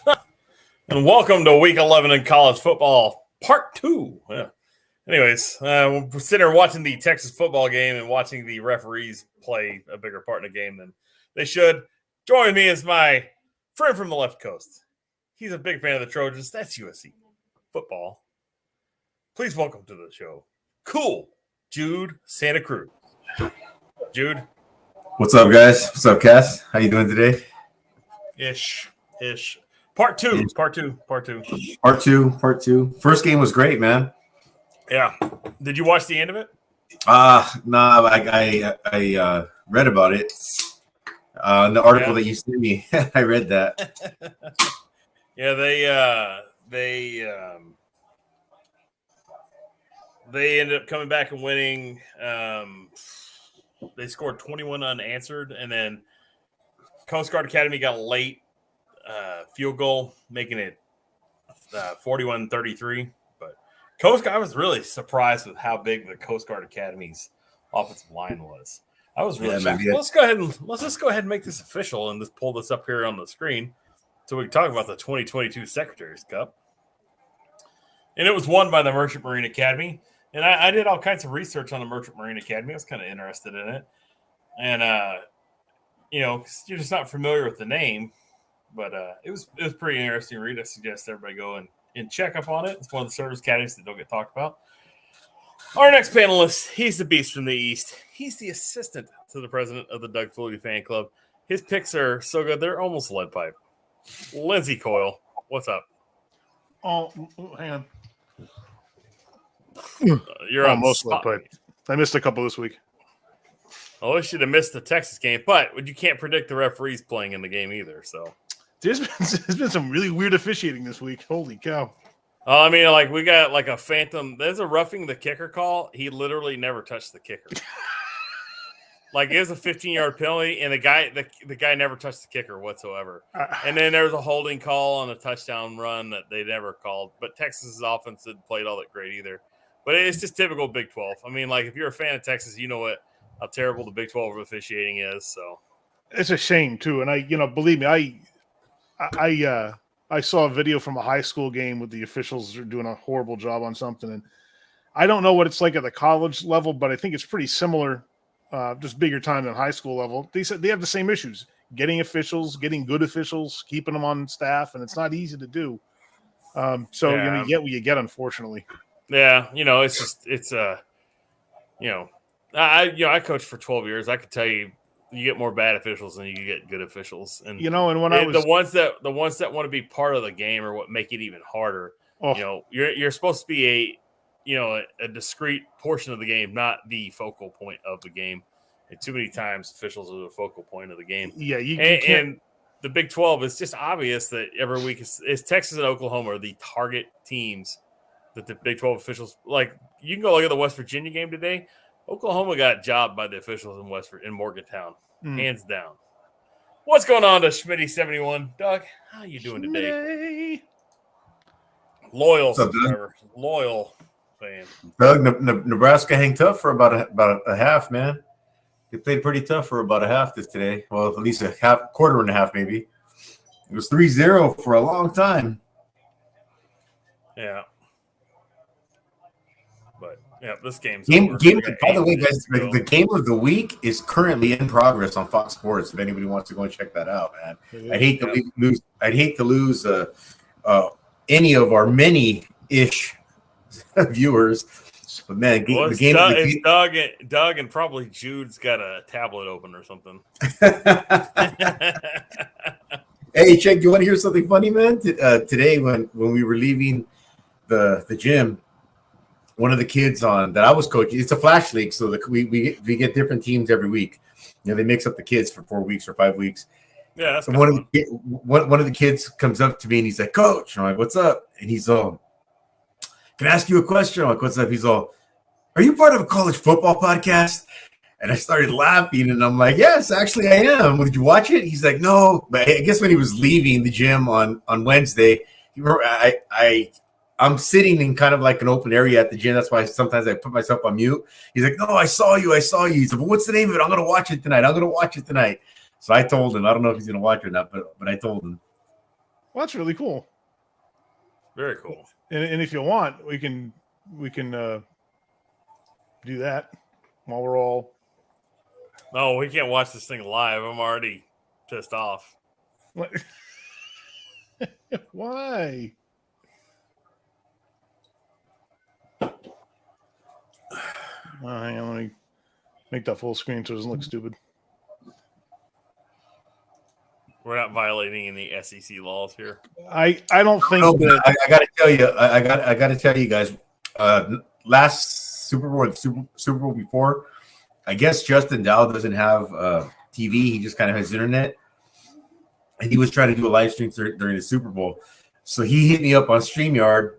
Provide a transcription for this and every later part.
And welcome to Week 11 in college football, Part 2. Yeah. Anyways, we're sitting here watching the Texas football game and watching the referees play a bigger part in the game than they should. Joining me is my friend from the left coast. He's a big fan of the Trojans. That's USC football. Please welcome to the show, Cool Jude Santa Cruz. Jude. What's up, guys? What's up, Cass? How you doing today? Ish. Part two. First game was great, man. Yeah. Did you watch the end of it? Nah, I read about it. In the article that you sent me, I read that. Yeah, they ended up coming back and winning. They scored 21 unanswered, and then Coast Guard Academy got a late field goal, making it 41-33. But Coast Guard, I was really surprised with how big the Coast Guard Academy's offensive line was. I was really shocked. Let's just go ahead and make this official and just pull this up here on the screen so we can talk about the 2022 Secretary's Cup. And it was won by the Merchant Marine Academy. And I did all kinds of research on the Merchant Marine Academy. I was kind of interested in it. And, you're just not familiar with the name. But it was pretty interesting to read. I suggest everybody go and check up on it. It's one of the service academies that don't get talked about. Our next panelist, he's the beast from the East. He's the assistant to the president of the Doug Flutie fan club. His picks are so good, they're almost lead pipe. Lindsey Coyle, what's up? Oh, hang on. You're almost lead pipe. I missed a couple this week. I wish you'd have missed the Texas game, but you can't predict the referees playing in the game either. So there's been some really weird officiating this week. Holy cow. We got like a phantom. There's a roughing the kicker call. He literally never touched the kicker. Like, it was a 15-yard penalty, and the guy never touched the kicker whatsoever. And then there was a holding call on a touchdown run that they never called. But Texas's offense didn't play all that great either. But it's just typical Big 12. I mean, like, if you're a fan of Texas, you know how terrible the Big 12 officiating is. So it's a shame too. And believe me, I saw a video from a high school game with the officials are doing a horrible job on something. And I don't know what it's like at the college level, but I think it's pretty similar. Just bigger time than high school level. They said they have the same issues: getting officials, getting good officials, keeping them on staff, and it's not easy to do. You get what you get, unfortunately. Yeah, I coached for 12 years. I could tell you get more bad officials than you get good officials. And the ones that want to be part of the game are what make it even harder. Oh. You're supposed to be a discrete portion of the game, not the focal point of the game. And too many times officials are the focal point of the game. Yeah, and the Big 12 is just obvious that every week is Texas and Oklahoma are the target teams that the Big 12 officials like. You can go look at the West Virginia game today. Oklahoma got jobbed by the officials in Morgantown, hands down. What's going on to Schmitty71? Doug, how you doing today? Loyal subscriber, loyal fan. Doug, Nebraska hang tough for about a half, man. They played pretty tough for about a half today. Well, at least quarter and a half, maybe. It was 3-0 for a long time. Yeah. But, yeah, this game's By the way, guys, the game of the week is currently in progress on Fox Sports. If anybody wants to go and check that out, man. I'd hate to lose any of our many-ish viewers. But man, the game. Doug and probably Jude's got a tablet open or something. Hey, check. Do you want to hear something funny, man? Today, when we were leaving the gym, one of the kids that I was coaching. It's a flash league, so we get different teams every week. They mix up the kids for 4 weeks or 5 weeks. Yeah, that's one of the kids comes up to me and he's like, "Coach," I'm like, "What's up?" And he's all, "Can I ask you a question?" I'm like, "What's up?" He's all, "Are you part of a college football podcast?" And I started laughing, and I'm like, "Yes, actually I am. Did you watch it?" He's like, "No." But I guess when he was leaving the gym on Wednesday, I'm sitting in kind of like an open area at the gym. That's why sometimes I put myself on mute. He's like, "No, I saw you. He said, "But what's the name of it? I'm going to watch it tonight. So I told him. I don't know if he's going to watch it or not, but I told him. Well, that's really cool. Very cool. And if you want, we can do that while we're all. No, we can't watch this thing live. I'm already pissed off. What? Why? Hang on, let me make that full screen so it doesn't look stupid. We're not violating any SEC laws here. I don't think that. I got to tell you, I got to tell you guys. Last Super Bowl, Super Bowl before, I guess Justin Dow doesn't have TV. He just kind of has internet, and he was trying to do a live stream during the Super Bowl. So he hit me up on StreamYard,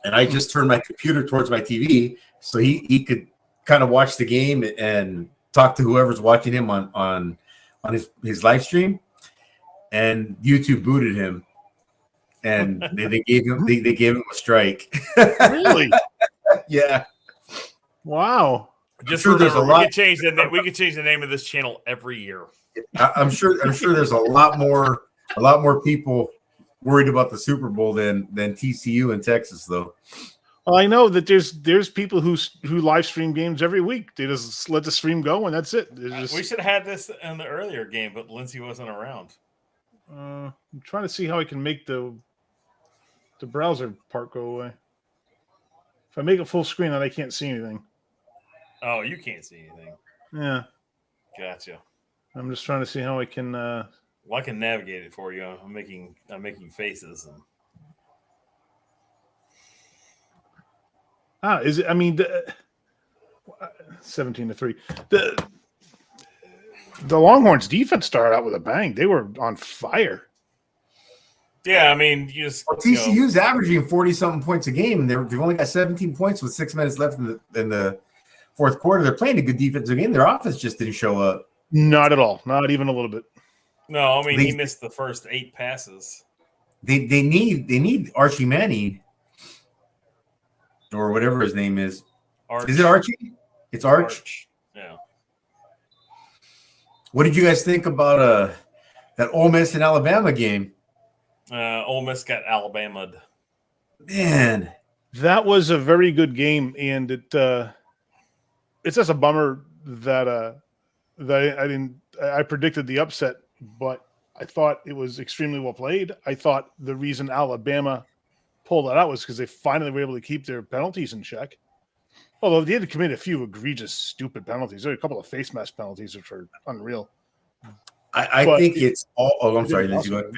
and I just turned my computer towards my TV so he could kind of watch the game and talk to whoever's watching him on his live stream. And YouTube booted him, and they gave him a strike. Really? Yeah. Wow. Just sure remember, we could change the name of this channel every year. I'm sure there's a lot more people worried about the Super Bowl than TCU in Texas, though. Well, I know that there's people who live stream games every week. They just let the stream go and that's it. We should have had this in the earlier game, but Lindsay wasn't around. I'm trying to see how I can make the browser part go away. If I make it full screen, then I can't see anything. Oh, you can't see anything. Yeah. Gotcha. I'm just trying to see how I can. Well, I can navigate it for you. I'm making faces. Is it? I mean, 17-3. The Longhorns defense started out with a bang. They were on fire. Yeah, I mean, TCU's averaging 40-something points a game. They've only got 17 points with 6 minutes left in the fourth quarter. They're playing a good defensive game. Their offense just didn't show up. Not at all. Not even a little bit. No, I mean, he missed the first 8 passes. They need Archie Manning or whatever his name is. Arch. Is it Archie? It's Arch. Yeah. What did you guys think about that Ole Miss and Alabama game? Ole Miss got Alabama'd. Man, that was a very good game, and it's just a bummer that I predicted the upset, but I thought it was extremely well played. I thought the reason Alabama pulled that out was because they finally were able to keep their penalties in check. Although they had committed a few egregious, stupid penalties. There were a couple of face mask penalties, which are unreal. I think it's all. Oh, I'm sorry, Lindsay. Go ahead.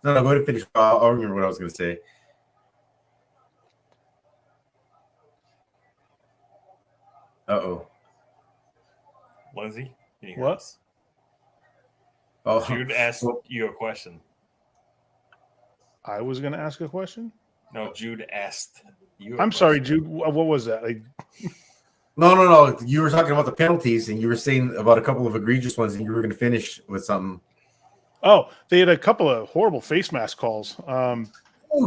No, go ahead and finish. I'll remember what I was going to say. Uh-oh. Lindsay, can you hear what? Us? Oh, Jude asked you a question. I was going to ask a question? No, Jude asked you. I'm sorry, Jude. What was that? No. You were talking about the penalties, and you were saying about a couple of egregious ones, and you were going to finish with something. Oh, they had a couple of horrible face mask calls.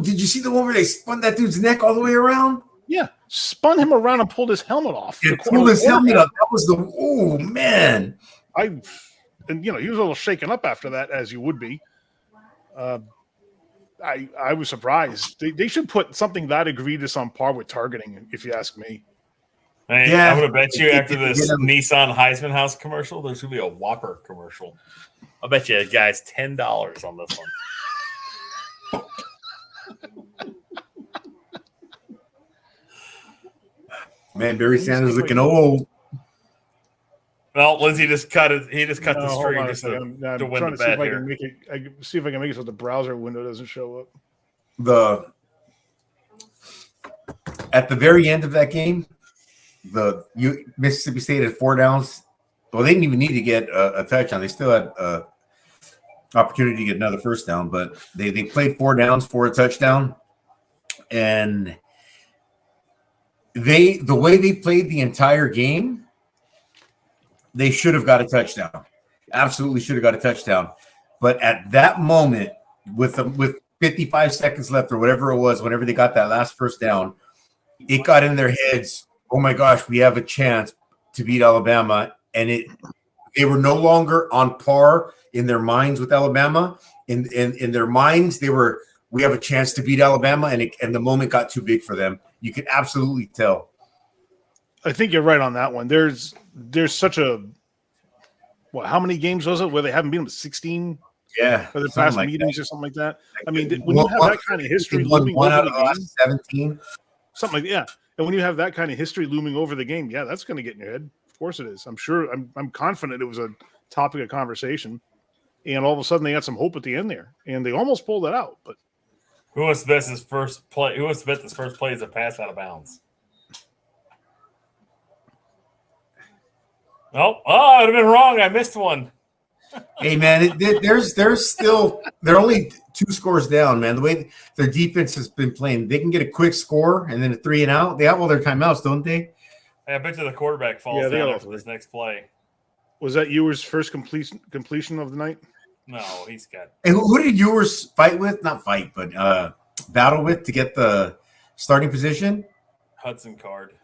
Did you see the one where they spun that dude's neck all the way around? Yeah, spun him around and pulled his helmet off. Yeah, pulled his helmet up. That was man. He was a little shaken up after that, as you would be. I was surprised. They should put something that egregious on par with targeting, if you ask me. Hey, yeah, I'm going to bet you after this Nissan Heisman House commercial, there's going to be a Whopper commercial. I'll bet you guys $10 on this one. Man, Barry Sanders looking old. Well, Lindsay just cut it. He just cut the stream just to win the bet here. See if I can make it so the browser window doesn't show up. At the very end of that game, Mississippi State had 4 downs. Well, they didn't even need to get a touchdown. They still had opportunity to get another first down, but they played 4 downs for a touchdown. And the way they played the entire game, they should have got a touchdown. Absolutely should have got a touchdown. But at that moment, with 55 seconds left or whatever it was, whenever they got that last first down, it got in their heads, oh my gosh, we have a chance to beat Alabama. And they were no longer on par in their minds with Alabama. in their minds, we have a chance to beat Alabama, and the moment got too big for them. You can absolutely tell. I think you're right on that one. There's such a how many games was it where they haven't beaten them? 16? Yeah, for the past meetings or something like that. I mean, when you have that kind of history looming over the game, 17, something like and when you have that kind of history looming over the game, that's going to get in your head. Of course, it is. I'm sure. I'm confident it was a topic of conversation, and all of a sudden they had some hope at the end there, and they almost pulled it out. But who wants to bet his first play? Who wants to bet this first play is a pass out of bounds? Oh, I'd have been wrong. I missed one. Hey man, there's still they're only 2 scores down, man. The way their defense has been playing, they can get a quick score and then a 3 and out. They have all their timeouts, don't they? I bet you the quarterback falls down after this next play. Was that Ewers' first completion of the night? No, he's got. And who did Ewers fight with? Not fight, but battle with to get the starting position? Hudson Card.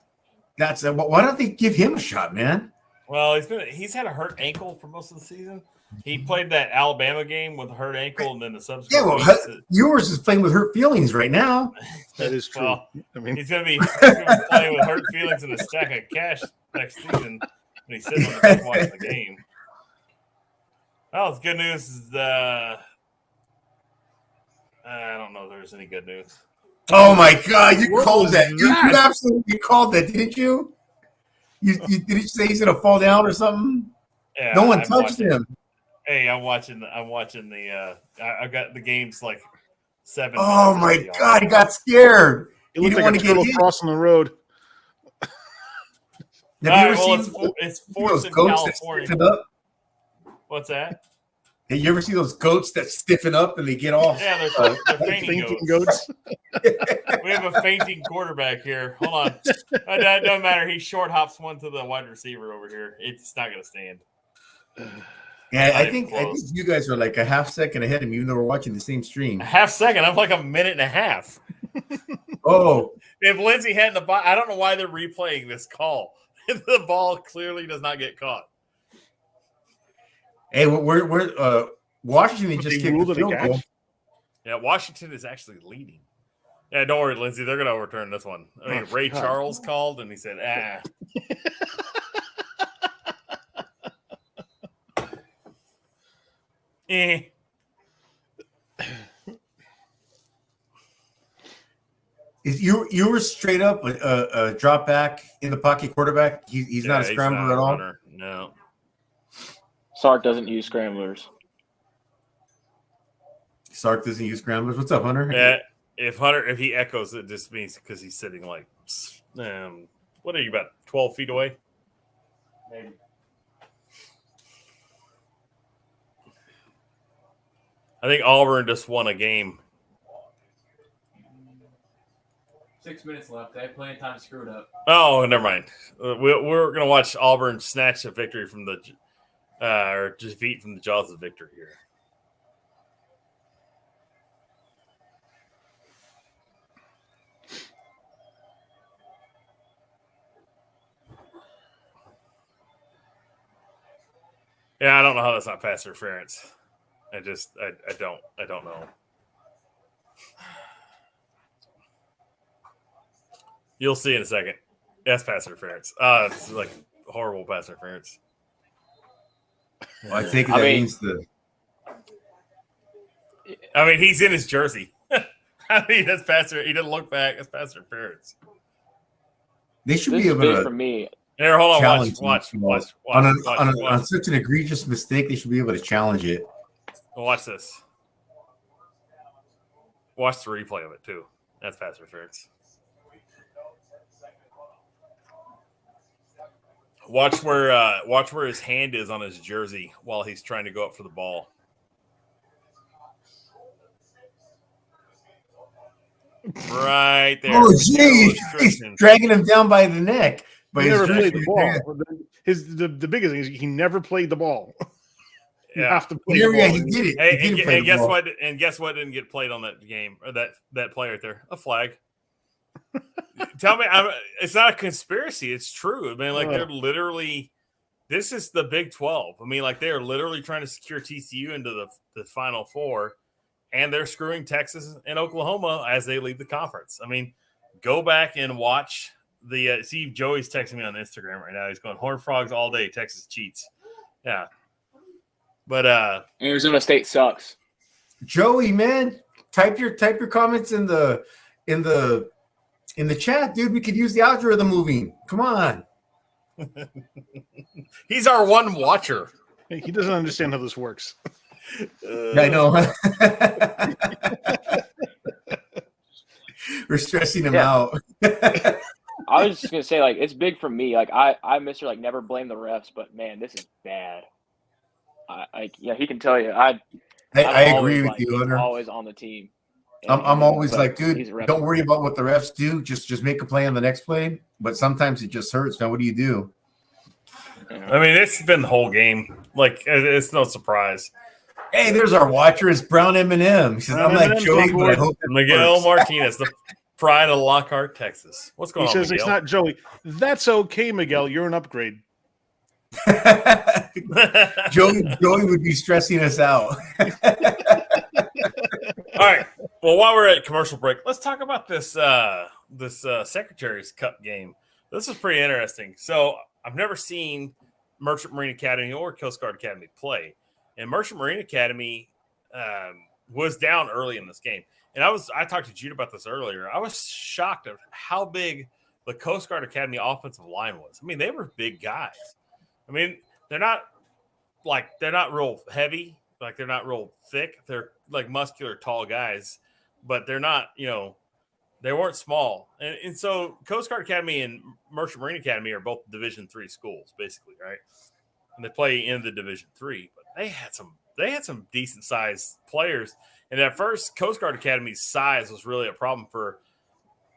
That's why don't they give him a shot, man? Well, he's had a hurt ankle for most of the season. He played that Alabama game with a hurt ankle, and then the subsequent. Yeah, well, Ewers is playing with hurt feelings right now. That is true. Well, I mean, he's going to be playing with hurt feelings and a stack of cash next season when he's sitting on the bench watching the game. Well, the good news is I don't know if there's any good news. Oh my God, you called that! You absolutely called that, didn't you? You did you say he's gonna fall down or something? Yeah, no one touched him. Hey, I'm watching the. I got the games like 7. Oh my God, he got scared. He looked like a turtle crossing the road. It's forced in California. What's that? Hey, you ever see those goats that stiffen up and they get off? Yeah, they're fainting goats. We have a fainting quarterback here. Hold on. It doesn't matter. He short hops one to the wide receiver over here. It's not going to stand. Yeah, I think you guys are like a half second ahead of me, even though we're watching the same stream. A half second? I'm like a minute and a half. Oh. If Lindsey hadn't the ball, I don't know why they're replaying this call. The ball clearly does not get caught. Hey, we're Washington just kicked the field goal. Yeah, Washington is actually leading. Yeah, don't worry, Lindsey. They're going to overturn this one. I mean, Ray Charles called, and he said, Is you were straight up a drop back in the pocket quarterback? He's not a scrambler at all? Runner. No. Sark doesn't use scramblers. Sark doesn't use scramblers. What's up, Hunter? Yeah, if he echoes, it just means because he's sitting like, what are you, about 12 feet away? Maybe. I think Auburn just won a game. 6 minutes left. They have plenty of time to screw it up. Oh, never mind. We're going to watch Auburn snatch a victory from the or defeat from the jaws of victory here. Yeah, I don't know how that's not pass interference. I don't know. You'll see in a second. That's pass interference. It's like horrible pass interference. Well, I think that means I mean, he's in his jersey. I mean, that's pass. He didn't look back. That's pass interference. They should be able to. For me. Here, hold on. Watch. On such an egregious mistake, they should be able to challenge it. Watch this. Watch the replay of it too. That's pass interference. Watch where his hand is on his jersey while he's trying to go up for the ball. Right there. Oh, geez. He's dragging him down by the neck. But he never played the ball. The biggest thing is he never played the ball. You have to play the ball. He did it. And guess what? And guess what didn't get played on that game or that play right there? A flag. Tell me, it's not a conspiracy. It's true. I mean, like they're literally this is the Big 12. I mean, like they are literally trying to secure TCU into the Final Four, and they're screwing Texas and Oklahoma as they leave the conference. I mean, go back and watch the see Joey's texting me on Instagram right now. He's going Horned Frogs all day. Texas cheats. Yeah, but Arizona State sucks. Joey, man, type your comments in the chat, dude. We could use the algorithm moving. Come on. He's our one watcher. He doesn't understand how this works. I know. We're stressing him out. I was just gonna say, like, it's big for me. Like, I Mr. like never blame the refs, but man, this is bad. He can tell you. I agree with you, Hunter. Always on the team. I'm always like, dude, he's a ref. don't worry about what the refs do. Just make a play on the next play. But sometimes it just hurts. Now, what do you do? I mean, it's been the whole game. Like, it's no surprise. Hey, there's our watcher. It's Brown M&M. He says, I'm like Joey, but I hope that Miguel works. Martinez, the pride of Lockhart, Texas. What's going on, He says Miguel? it's not Joey. That's okay, Miguel. You're an upgrade. Joey would be stressing us out. All right. Well, while we're at commercial break, let's talk about this Secretary's Cup game. This is pretty interesting. So I've never seen Merchant Marine Academy or Coast Guard Academy play, and Merchant Marine Academy was down early in this game. And I talked to Jude about this earlier. I was shocked at how big the Coast Guard Academy offensive line was. I mean, they were big guys. I mean, they're not real heavy, like they're not real thick. They're like muscular, tall guys, but they're not, they weren't small. And so Coast Guard Academy and Merchant Marine Academy are both Division III schools, basically, right? And they play in the Division III, but they had some decent sized players. And at first, Coast Guard Academy's size was really a problem for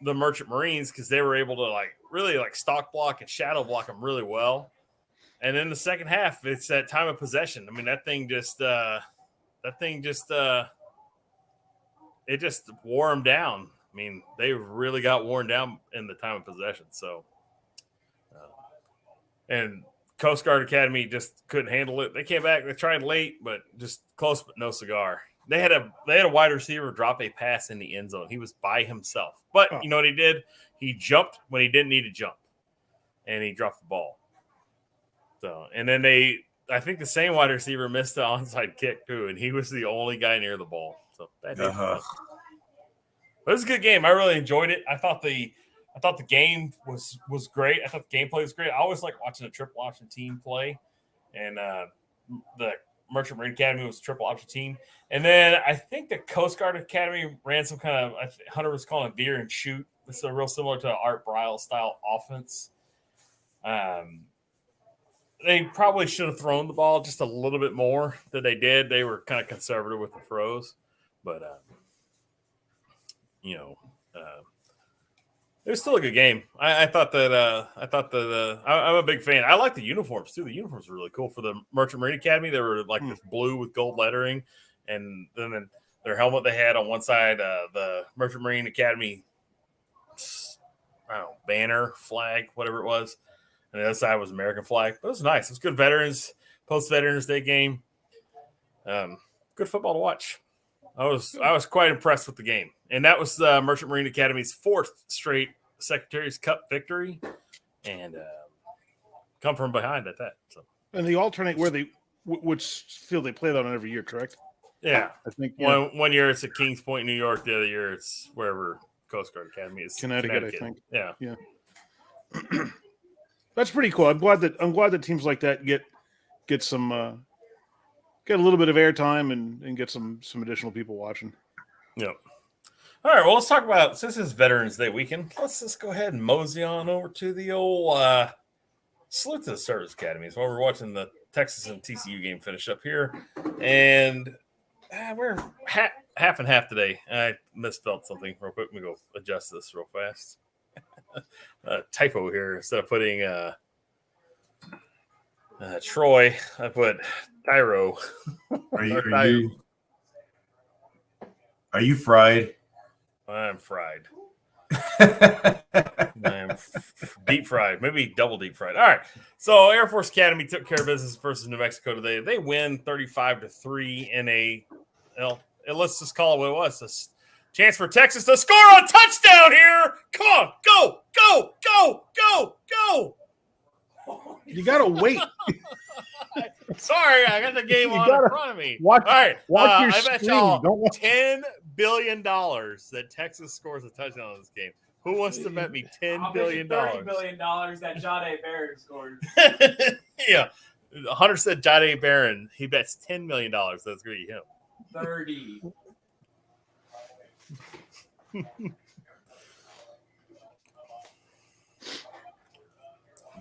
the Merchant Marines because they were able to really stock block and shadow block them really well. And in the second half, it's that time of possession. I mean, it just wore them down. I mean, they really got worn down in the time of possession. So, and Coast Guard Academy just couldn't handle it. They came back. They tried late, but just close, but no cigar. They had a wide receiver drop a pass in the end zone. He was by himself. But you know what he did? He jumped when he didn't need to jump, and he dropped the ball. So, and then I think the same wide receiver missed the onside kick too, and he was the only guy near the ball. So that did But it was a good game. I really enjoyed it. I thought the game was great. I thought the gameplay was great. I always like watching a triple option team play, and the Merchant Marine Academy was a triple option team. And then I think the Coast Guard Academy ran some kind of, Hunter was calling it veer and shoot. It's real similar to Art Briles style offense. They probably should have thrown the ball just a little bit more than they did. They were kind of conservative with the throws, but it was still a good game. I thought that I'm a big fan. I like the uniforms too. The uniforms were really cool for the Merchant Marine Academy. They were like this blue with gold lettering, and then their helmet they had on one side, the Merchant Marine Academy, banner, flag, whatever it was. And the other side was American flag. But it was nice. It was good post-Veterans Day game. Good football to watch. I was quite impressed with the game. And that was Merchant Marine Academy's fourth straight Secretary's Cup victory. And come from behind at that. So. And they alternate which field they play that on every year, correct? Yeah. I think one year it's at Kings Point, New York. The other year it's wherever Coast Guard Academy is. Connecticut. I think. Yeah. That's pretty cool. I'm glad that teams like that get a little bit of airtime and get some additional people watching. Yep. All right. Well, let's talk about, since it's Veterans Day weekend, let's just go ahead and mosey on over to the old salute to the Service Academies while we're watching the Texas and TCU game finish up here. And we're half and half today. I misspelled something real quick. Let me go adjust this real fast. Typo here. Instead of putting Troy, I put Tyro. Are you fried? I'm fried. Man, deep fried, maybe double deep fried. All right. So Air Force Academy took care of business versus New Mexico today. They win 35-3 in a, let's just call it what it was. A chance for Texas to score a touchdown here. Come on, go, go, go, go, go. You gotta wait. Sorry, I got the game on in front of me. Watch, all right, watch your I bet screen. y'all Don't watch. $10 billion that Texas scores a touchdown in this game. Who wants to bet me $10 billion? $30 billion that Jahdae Barron scored. Yeah. Hunter said Jahdae Barron. He bets $10 million. That's going to be him. 30.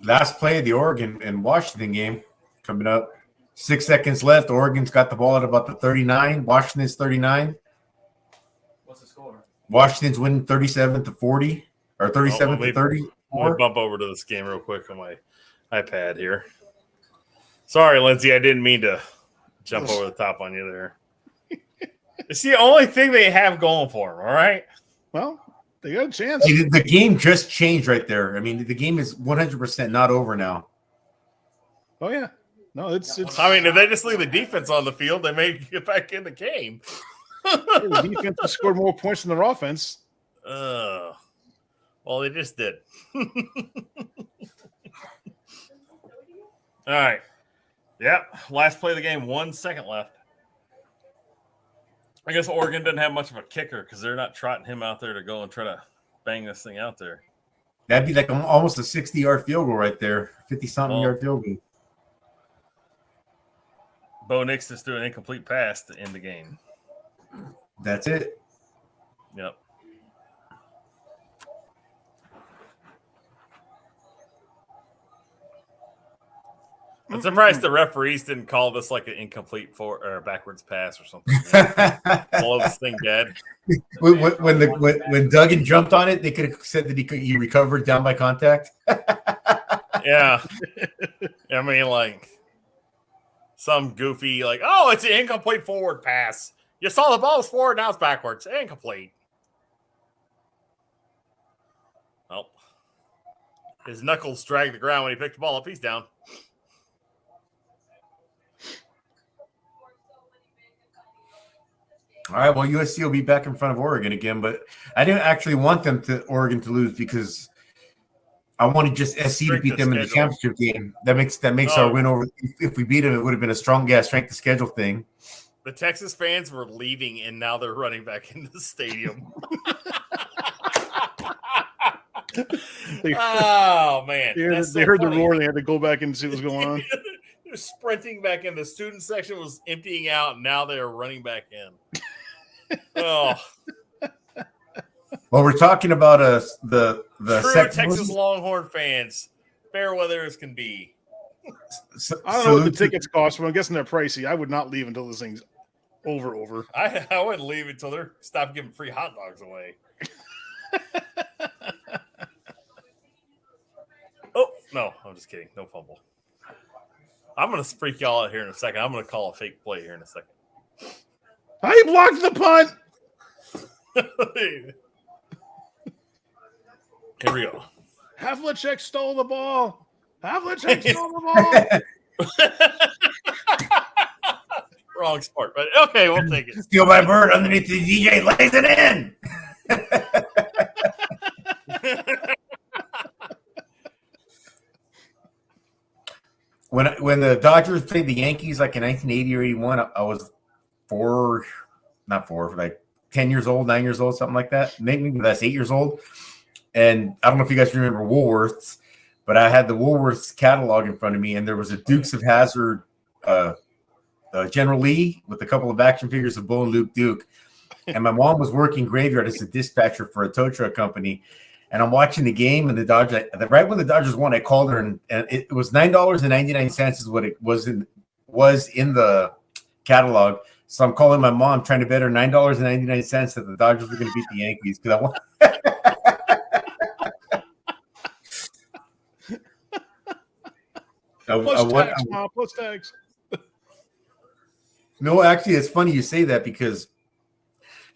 Last play of the Oregon and Washington game coming up. 6 seconds left. Oregon's got the ball at about the 39. Washington's 39. What's the score? Washington's winning 37-40 or 37-30. I'll bump over to this game real quick on my iPad here. Sorry, Lindsay. I didn't mean to jump over the top on you there. It's the only thing they have going for them, all right? Well, they got a chance. Hey, the game just changed right there. I mean, the game is 100% not over now. Oh yeah, no, it's. I mean, if they just leave the defense on the field, they may get back in the game. The defense has scored more points than their offense. Well, they just did. All right. Yep. Last play of the game. 1 second left. I guess Oregon doesn't have much of a kicker because they're not trotting him out there to go and try to bang this thing out there. That'd be like almost a 60-yard field goal right there. 50-something yard field goal. Bo Nix just threw an incomplete pass to end the game. That's it. Yep. I'm surprised the referees didn't call this like an incomplete or backwards pass or something. Blow this thing dead. When Duggan jumped on it, they could have said that he recovered down by contact. Yeah. I mean, like some goofy, like, oh, it's an incomplete forward pass. You saw the ball was forward, now it's backwards. Incomplete. Well, his knuckles dragged the ground when he picked the ball up. He's down. All right, well, USC will be back in front of Oregon again, but I didn't actually want Oregon to lose because I wanted just SC to beat them in the championship game. That makes our win over. If we beat them, it would have been a strong strength of schedule thing. The Texas fans were leaving, and now they're running back into the stadium. Oh man! They heard the roar. They had to go back and see what's going on. They're sprinting back in. The student section was emptying out, and now they are running back in. Oh, well, we're talking about the true Texas Longhorn fans, fair weather as can be. I don't know what the tickets cost, but I'm guessing they're pricey. I would not leave until this thing's over. I wouldn't leave until they're stopped giving free hot dogs away. Oh no, I'm just kidding. No fumble. I'm going to freak y'all out here in a second. I'm going to call a fake play here in a second. I blocked the punt. Here we go. Havlicek stole the ball. Havlicek stole the ball. Wrong sport, but okay, we'll take it. Steal by Bird underneath the DJ, lays it in. When the Dodgers played the Yankees, like in 1980 or 81, I was 10 years old, 9 years old, something like that. Maybe that's 8 years old. And I don't know if you guys remember Woolworths, but I had the Woolworths catalog in front of me, and there was a Dukes of Hazzard General Lee with a couple of action figures of Bo and Luke Duke. And my mom was working graveyard as a dispatcher for a tow truck company. And I'm watching the game, and the Dodgers. Right when the Dodgers won, I called her, and it was $9.99 is what it was in the catalog. So I'm calling my mom, trying to bet her $9.99 that the Dodgers were going to beat the Yankees because I want. Plus tax. No, actually, it's funny you say that because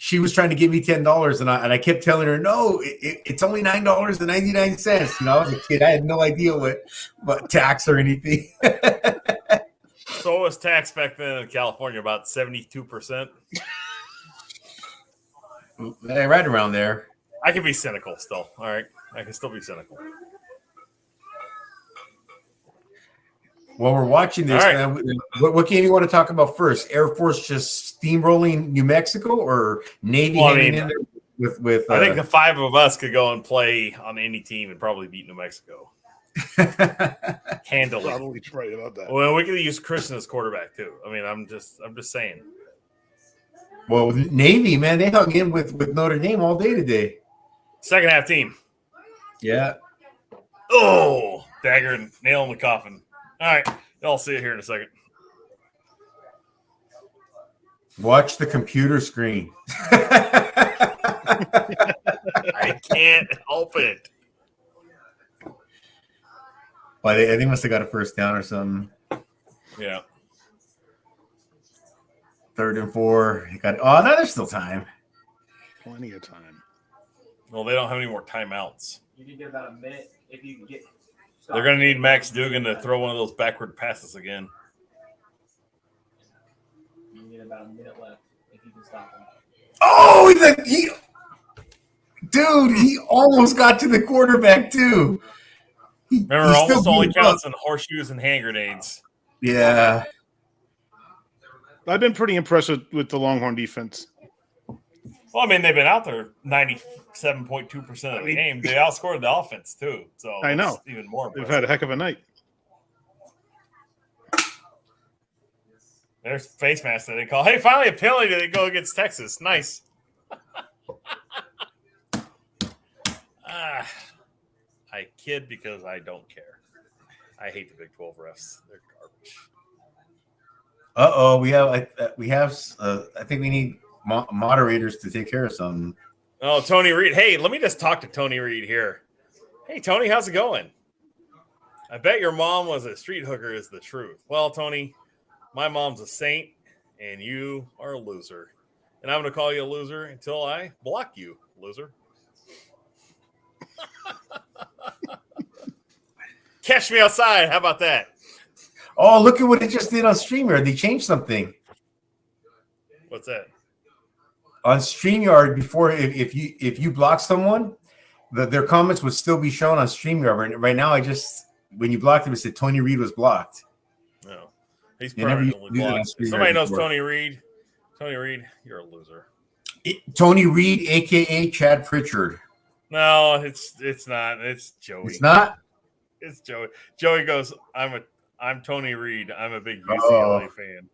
she was trying to give me $10, and I kept telling her, no, it's only $9.99. You know, I was a kid. I had no idea what tax or anything. So was tax back then in California about 72%? Right around there. I can be cynical still. All right. I can still be cynical. While we're watching this, right. What game you want to talk about first? Air Force just steamrolling New Mexico, or Navy hanging in there with I think the 5 of us could go and play on any team and probably beat New Mexico. Handily. Probably right about that. Well, we could use Christian as quarterback too. I mean, I'm just saying. Well, Navy, man, they hung in with Notre Dame all day today. Second half team. Yeah. Oh, dagger and nail in the coffin. All right. I'll see it here in a second. Watch the computer screen. I can't help it. But they must have got a first down or something. Yeah. 3rd and 4. No, there's still time. Plenty of time. Well, they don't have any more timeouts. You can get about a minute if you can get. They're going to need Max Duggan to throw one of those backward passes again. You can get about a minute left if you can stop him. Oh, he almost got to the quarterback too. Remember, almost only counts in horseshoes and hand grenades. Yeah. I've been pretty impressed with the Longhorn defense. Well, I mean, they've been out there 97.2% of the game. They outscored the offense, too. So I know. Even more They've impressive. had a heck of a night. There's face mask that they call. Hey, finally a penalty to go against Texas. Nice. I kid because I don't care. I hate the Big 12 refs. They're garbage. I think we need moderators to take care of something. Oh, Tony Reed. Hey, let me just talk to Tony Reed here. Hey, Tony, how's it going? I bet your mom was a street hooker is the truth. Well, Tony, my mom's a saint, and you are a loser. And I'm going to call you a loser until I block you, loser. Catch me outside. How about that? Oh, look at what it just did on StreamYard. They changed something. What's that? On StreamYard, before if you block someone, their comments would still be shown on StreamYard. Right now, when you blocked him, it said Tony Reed was blocked. No, he's permanently blocked. If somebody knows Tony Reed, you're a loser. Tony Reed, aka Chad Pritchard. No, it's not. It's Joey. It's not. It's Joey. Joey goes, I'm Tony Reed. I'm a big UCLA fan.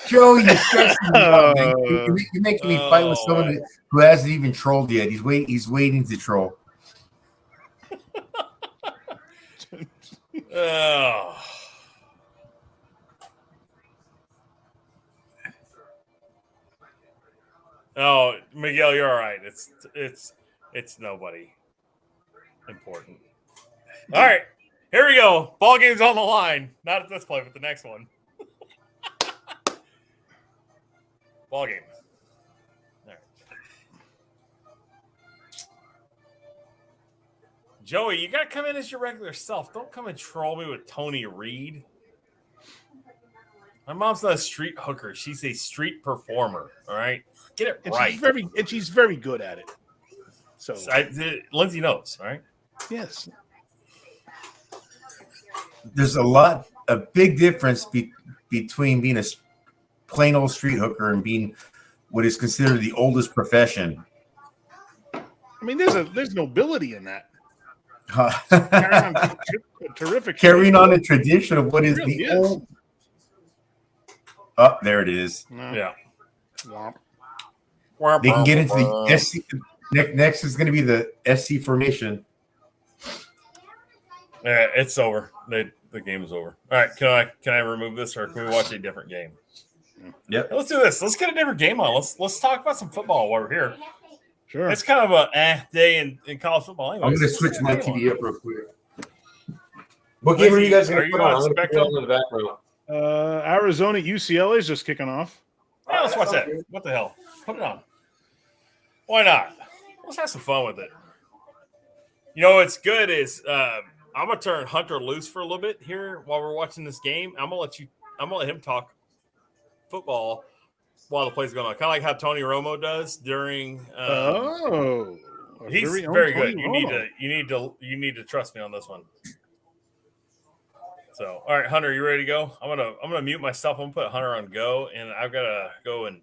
Joey, you're stressing me out, man. You're making me fight with someone who hasn't even trolled yet. He's waiting to troll. Oh. Oh, Miguel, you're all right. It's nobody important. All right, here we go. Ball game's on the line. Not at this play, but the next one. Ball game. All right. Joey, you got to come in as your regular self. Don't come and troll me with Tony Reed. My mom's not a street hooker. She's a street performer. All right, get it right. She's very good at it. So Lindsay knows. All right. Yes. There's a big difference between being a plain old street hooker and being what is considered the oldest profession. I mean, there's nobility in that. Carrying on a tradition of what is the old. Oh, there it is. Yeah. They can get into the SC. Next is going to be the SC formation. Yeah, it's over. The game is over. All right, can I remove this, or can we watch a different game? Yep. Let's do this. Let's get a different game on. Let's talk about some football while we're here. Sure. It's kind of a day in college football. Anyways. I'm going to switch my TV up real quick. What game are you guys going to put on? Spectrum? In the background. Arizona UCLA is just kicking off. Yeah, let's watch that. What the hell? Put it on. Why not? Let's have some fun with it. You know what's good is I'm gonna turn Hunter loose for a little bit here while we're watching this game. I'm gonna let him talk football while the play's going on. Kind of like how Tony Romo does during. He's very good. You need to trust me on this one. So, all right, Hunter, you ready to go? I'm gonna mute myself. I'm gonna put Hunter on go, and I've gotta go and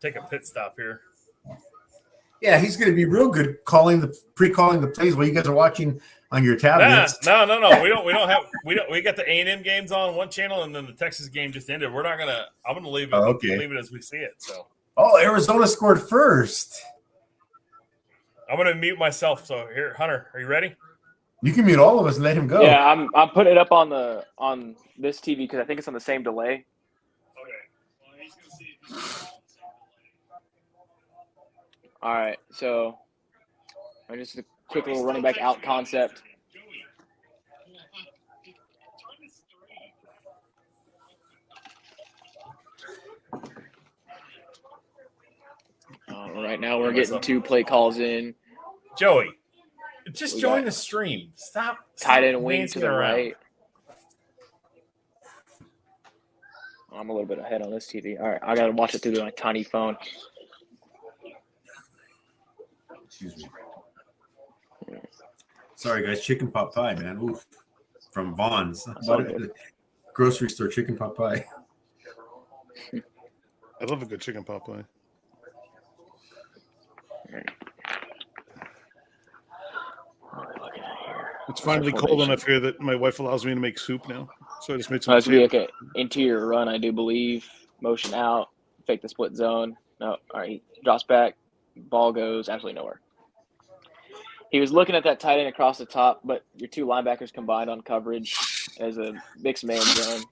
take a pit stop here. Yeah, he's going to be real good pre-calling the plays while you guys are watching on your tablets. No. We got the A&M games on one channel, and then the Texas game just ended. I'm gonna leave it. Leave it as we see it. So. Oh, Arizona scored first. I'm gonna mute myself. So here, Hunter, are you ready? You can mute all of us and let him go. Yeah, I'm putting it up on this TV because I think it's on the same delay. Okay. Well, All right, so just a quick little running back out concept. Right now we're getting 2 play calls in. Joey, just join the stream. Stop. Tight end wing to the right. I'm a little bit ahead on this TV. All right, I got to watch it through my tiny phone. Excuse me. Sorry, guys. Chicken pot pie, man. Oof. From Vaughn's. Grocery store chicken pot pie. I love a good chicken pot pie. It's finally cold enough here that my wife allows me to make soup now. So I just made some. That's be okay. Interior run, I do believe. Motion out. Fake the split zone. No. All right. He drops back. Ball goes absolutely nowhere. He was looking at that tight end across the top, but your 2 linebackers combined on coverage as a mixed man zone.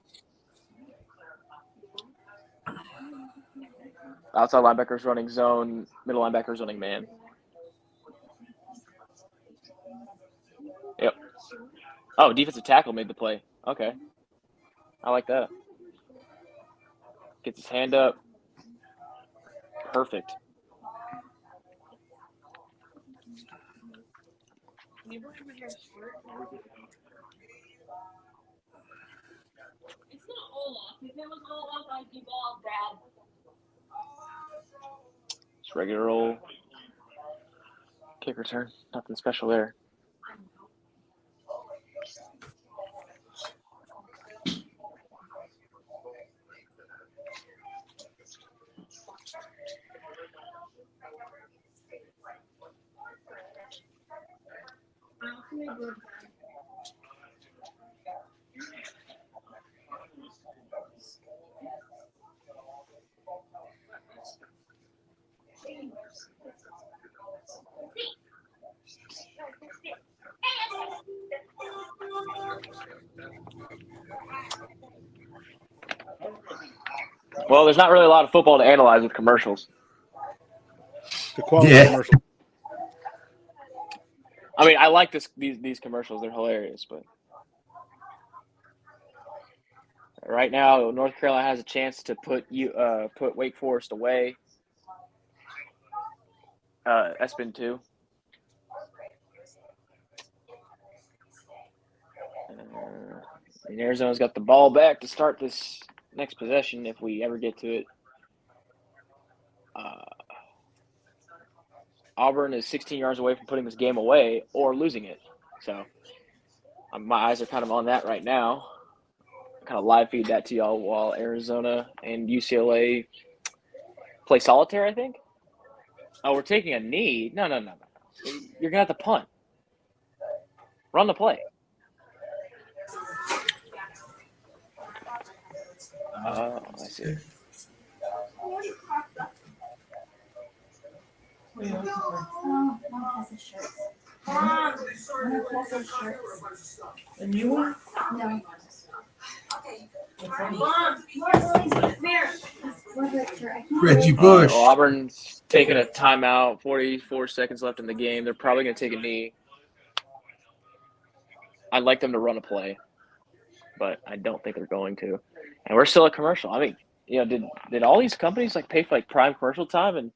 Outside linebackers running zone, middle linebackers running man. Yep. Oh, defensive tackle made the play. Okay. I like that. Gets his hand up. Perfect. It's not Olaf. If it was Olaf, I'd be bald, Dad. Just regular old kick return. Nothing special there. Well, there's not really a lot of football to analyze with commercials. The quality commercial. I mean, I like these commercials. They're hilarious, but right now, North Carolina has a chance to put Wake Forest away. Espin 2. And Arizona's got the ball back to start this next possession if we ever get to it. Auburn is 16 yards away from putting this game away or losing it. So my eyes are kind of on that right now. Kind of live feed that to y'all while Arizona and UCLA play solitaire, I think. Oh, we're taking a knee. No. You're going to have to punt. Run the play. I see. A new one? No. Reggie Bush. Auburn's taking a timeout. 44 seconds left in the game. They're probably going to take a knee. I'd like them to run a play. but I don't think they're going to. And we're still a commercial. I mean, did all these companies pay for prime commercial time, and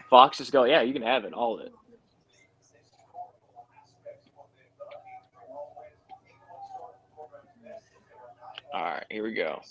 Fox just go, yeah, you can have it, all of it. All right, here we go.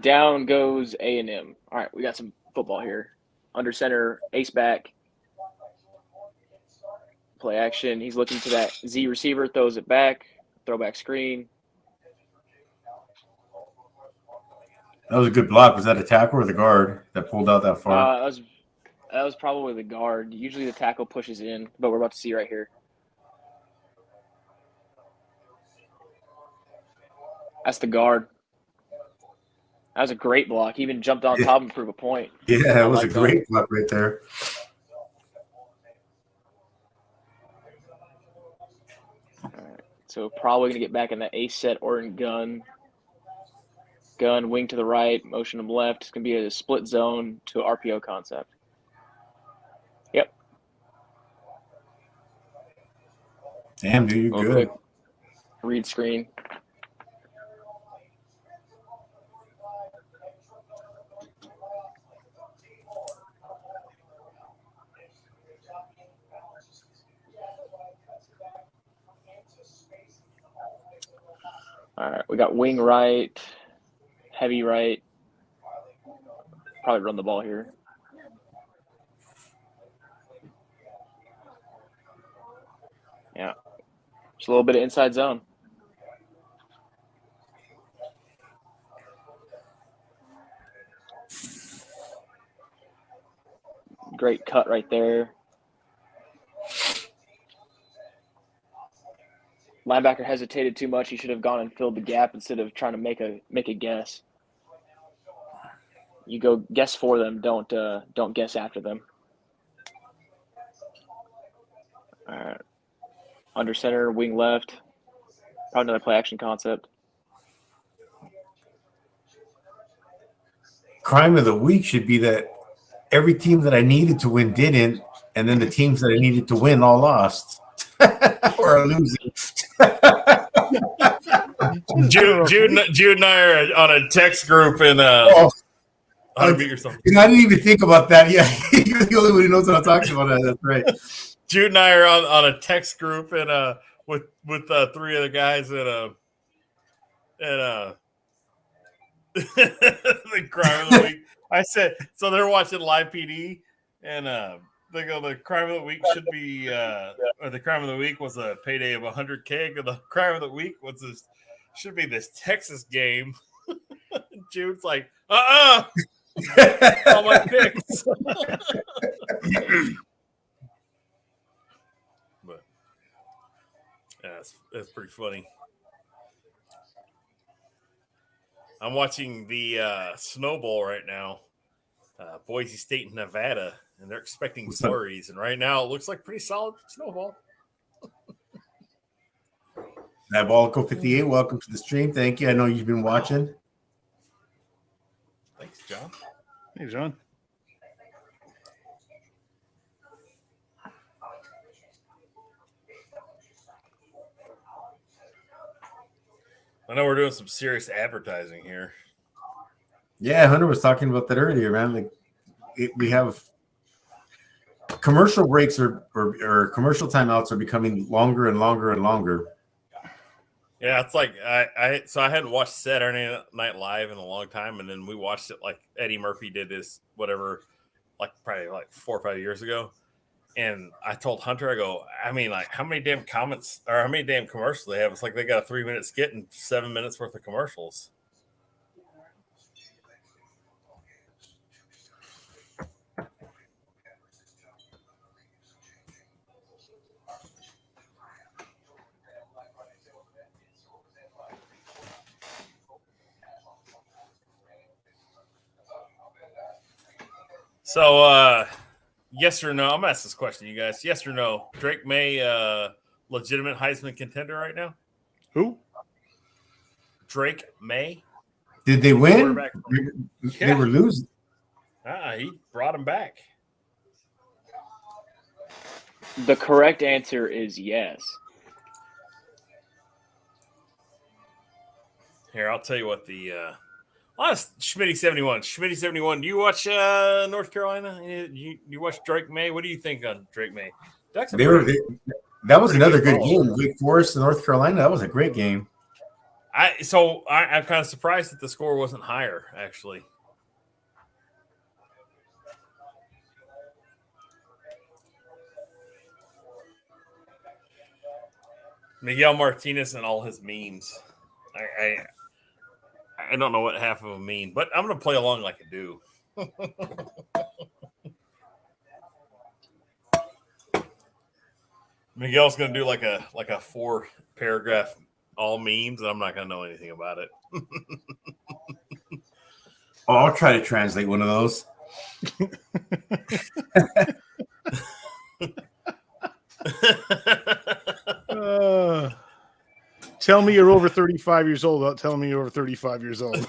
Down goes A&M. All right, we got some football here. Under center, ace back. Play action. He's looking to that Z receiver, throws it back. Throwback screen. That was a good block. Was that a tackle or the guard that pulled out that far? That was probably the guard. Usually the tackle pushes in, but we're about to see right here. That's the guard. That was a great block. He even jumped on top and proved a point. Yeah, that was a great block right there. All right. So probably going to get back in the ace set or in gun. Gun, wing to the right, motion him left. It's going to be a split zone to RPO concept. Yep. Damn, dude, you're good. Quick read screen. All right, we got wing right, heavy right. Probably run the ball here. Yeah, just a little bit of inside zone. Great cut right there. Linebacker hesitated too much. He should have gone and filled the gap instead of trying to make a guess. You go guess for them. Don't guess after them. All right. Under center, wing left. Probably another play action concept. Crime of the week should be that every team that I needed to win didn't, and then the teams that I needed to win all lost or are losing. Jude and I are on a text group in how to beat yourself. I didn't even think about that. Yeah, you're the only one who knows what I'm talking about. That's right. Jude and I are on a text group and with three other guys and the crime of the week. I said so they're watching Live PD and they go the crime of the week should be or the crime of the week was a payday of $100K. And the crime of the week was this should be this Texas game. Jude's like, all my picks. But yeah, it's pretty funny. I'm watching the Snow Bowl right now, Boise State and Nevada, and they're expecting flurries. And right now, it looks like pretty solid snowball. That Balco 58, welcome to the stream. Thank you. I know you've been watching. Thanks, John. Hey, John. I know we're doing some serious advertising here. Yeah, Hunter was talking about that earlier, man. Like we have commercial breaks or commercial timeouts are becoming longer and longer and longer. Yeah, it's like I hadn't watched Saturday Night Live in a long time, and then we watched it like Eddie Murphy did this whatever, like probably like 4 or 5 years ago. And I told Hunter, I go, I mean, like how many damn comments or how many damn commercials they have? It's like they got a 3-minute skit and 7 minutes worth of commercials. So, yes or no? I'm gonna ask this question, you guys. Yes or no? Drake May, legitimate Heisman contender right now? Who? Drake May. Did they win? Quarterback. They Yeah. were losing. He brought him back. The correct answer is yes. Here, I'll tell you what the honest Schmitty 71. Schmitty 71. Do you watch North Carolina? You watch Drake May? What do you think on Drake May? That was another good game. Wake Forest and North Carolina. That was a great game. I'm kind of surprised that the score wasn't higher, actually. Miguel Martinez and all his memes. I don't know what half of them mean, but I'm going to play along like I do. Miguel's going to do like a 4-paragraph all memes, and I'm not going to know anything about it. I'll try to translate one of those. Tell me you're over 35 years old without telling me you're over 35 years old.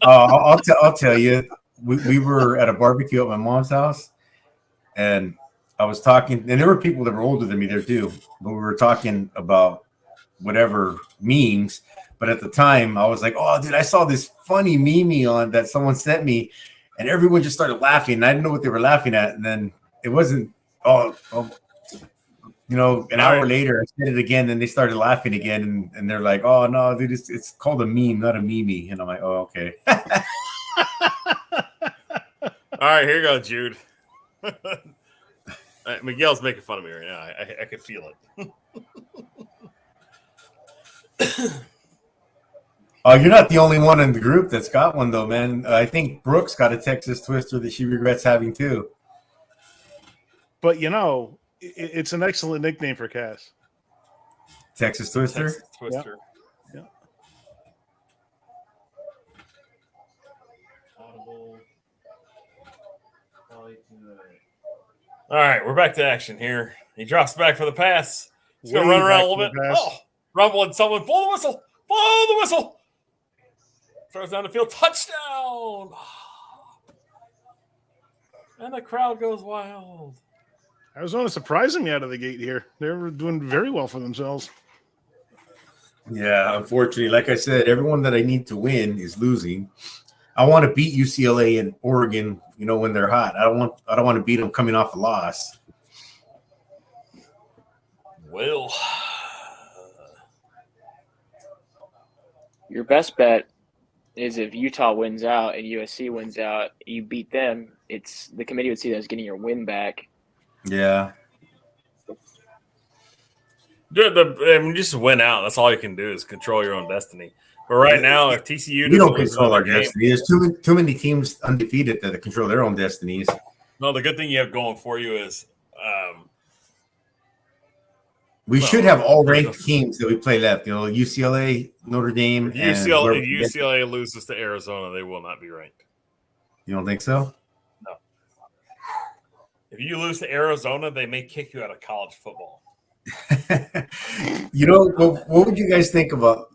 I'll tell you. We were at a barbecue at my mom's house, and I was talking, and there were people that were older than me there too, but we were talking about whatever memes. But at the time, I was like, "Oh, dude, I saw this funny meme on that someone sent me," and everyone just started laughing. And I didn't know what they were laughing at, and then it wasn't. An hour later, I said it again, and they started laughing again, and they're like, "Oh no, dude, it's called a meme, not a meme." And I'm like, "Oh, okay." All right, here you go, Jude. Miguel's making fun of me right now. I can feel it. You're not the only one in the group that's got one, though, man. I think Brooks got a Texas Twister that she regrets having, too. But, it's an excellent nickname for Cass. Texas Twister? Texas Twister. Yeah. All right, we're back to action here. He drops back for the pass. He's going to run around a little bit. Oh, rumbling someone. Blow the whistle. Blow the whistle. Throws down the field. Touchdown. And the crowd goes wild. Arizona surprising me out of the gate here. They're doing very well for themselves. Yeah, unfortunately, like I said, everyone that I need to win is losing. I want to beat UCLA and Oregon, when they're hot. I don't want to beat them coming off a loss. Well, your best bet is if Utah wins out and USC wins out, you beat them. It's the committee would see that as getting your win back. Yeah. Just win out. That's all you can do is control your own destiny. But right now, if TCU we don't control our destiny. There's too many teams undefeated that control their own destinies. No, the good thing you have going for you is we should have all ranked teams that we play left. UCLA, Notre Dame. If UCLA loses to Arizona, they will not be ranked. You don't think so? No. If you lose to Arizona, they may kick you out of college football. What would you guys think about?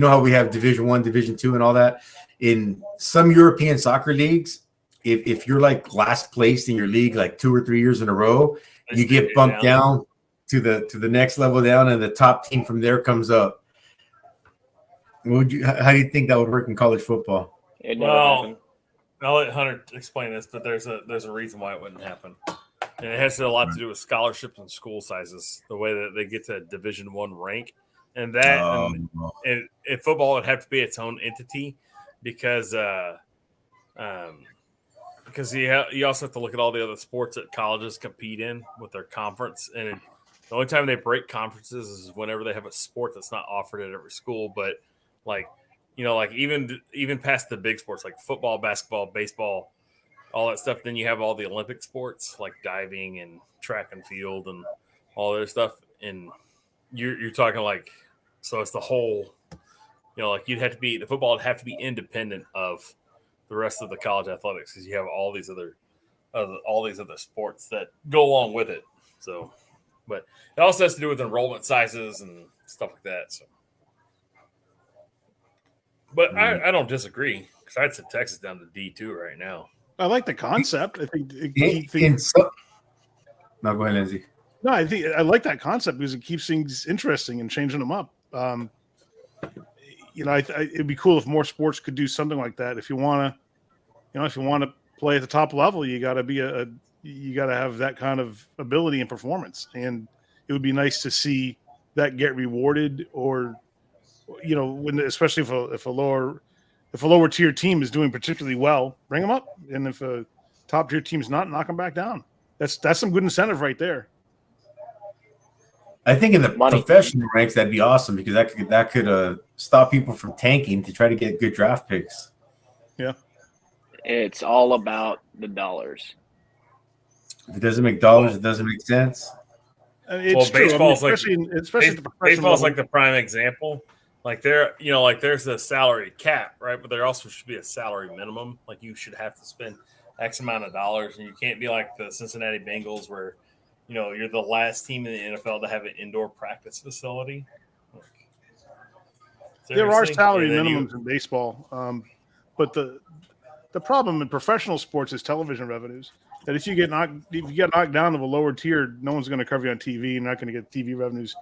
How we have Division I, Division II, and all that in some European soccer leagues. If you're like last place in your league, like 2 or 3 years in a row, you get bumped down to the next level down, and the top team from there comes up. How do you think that would work in college football? I'll let Hunter explain this, but there's a reason why it wouldn't happen. And it has a lot to do with scholarships and school sizes, the way that they get to Division I rank. And that and in football, it would have to be its own entity because you also have to look at all the other sports that colleges compete in with their conference. And the only time they break conferences is whenever they have a sport that's not offered at every school. But even past the big sports like football, basketball, baseball, all that stuff. Then you have all the Olympic sports like diving and track and field and all that stuff. And you're talking so it's the whole, the football would have to be independent of the rest of the college athletics because you have all these other sports that go along with it. So, but it also has to do with enrollment sizes and stuff like that. So, but I don't disagree because I'd set Texas down to D2 right now. I like the concept. I think. No, go ahead, Lindsay. No, I think I like that concept because it keeps things interesting and changing them up. It'd be cool if more sports could do something like that. If you want to play at the top level, you got to you got to have that kind of ability and performance. And it would be nice to see that get rewarded, or especially if a lower tier team is doing particularly well, bring them up, and if a top tier team's not, knock them back down. That's some good incentive right there. I think in the professional ranks that'd be awesome because that could stop people from tanking to try to get good draft picks. Yeah, it's all about the dollars. If it doesn't make dollars, it doesn't make sense. It's true. Baseball's especially at the professional baseball's level. like the prime example. Like there's a salary cap, right? But there also should be a salary minimum. Like you should have to spend X amount of dollars, and you can't be like the Cincinnati Bengals where, you're the last team in the NFL to have an indoor practice facility. There are salary minimums in baseball, but the problem in professional sports is television revenues. That if you get knocked down to a lower tier, no one's going to cover you on TV. You're not going to get TV revenues.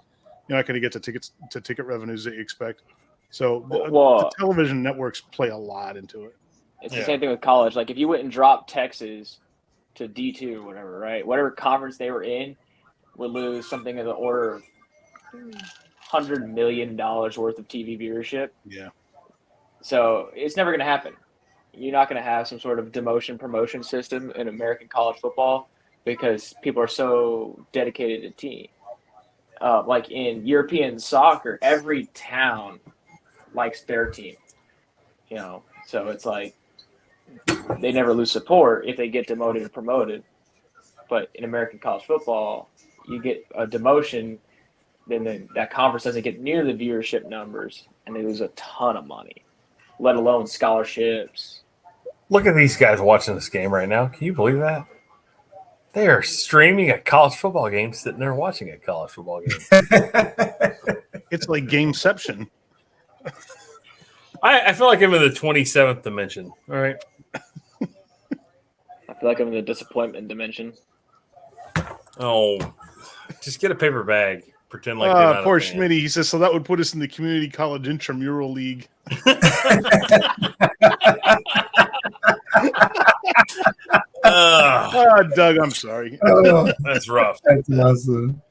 You're not going to get the ticket revenues that you expect. So the television networks play a lot into it. It's the same thing with college. Like if you went and dropped Texas to D2 or whatever, right? Whatever conference they were in would lose something of the order of $100 million worth of TV viewership. Yeah. So it's never going to happen. You're not going to have some sort of demotion promotion system in American college football because people are so dedicated to team. Like in European soccer, every town likes their team. So it's like they never lose support if they get demoted or promoted. But in American college football, you get a demotion, then that conference doesn't get near the viewership numbers, and they lose a ton of money, let alone scholarships. Look at these guys watching this game right now. Can you believe that? They are streaming a college football game, sitting there watching a college football game. It's like Gameception. I feel like I'm in the 27th dimension. All right. I feel like I'm in the disappointment dimension. Oh, just get a paper bag. Pretend like poor Schmitty. He says, so that would put us in the community college intramural league. Doug, I'm sorry. That's rough. That's awesome.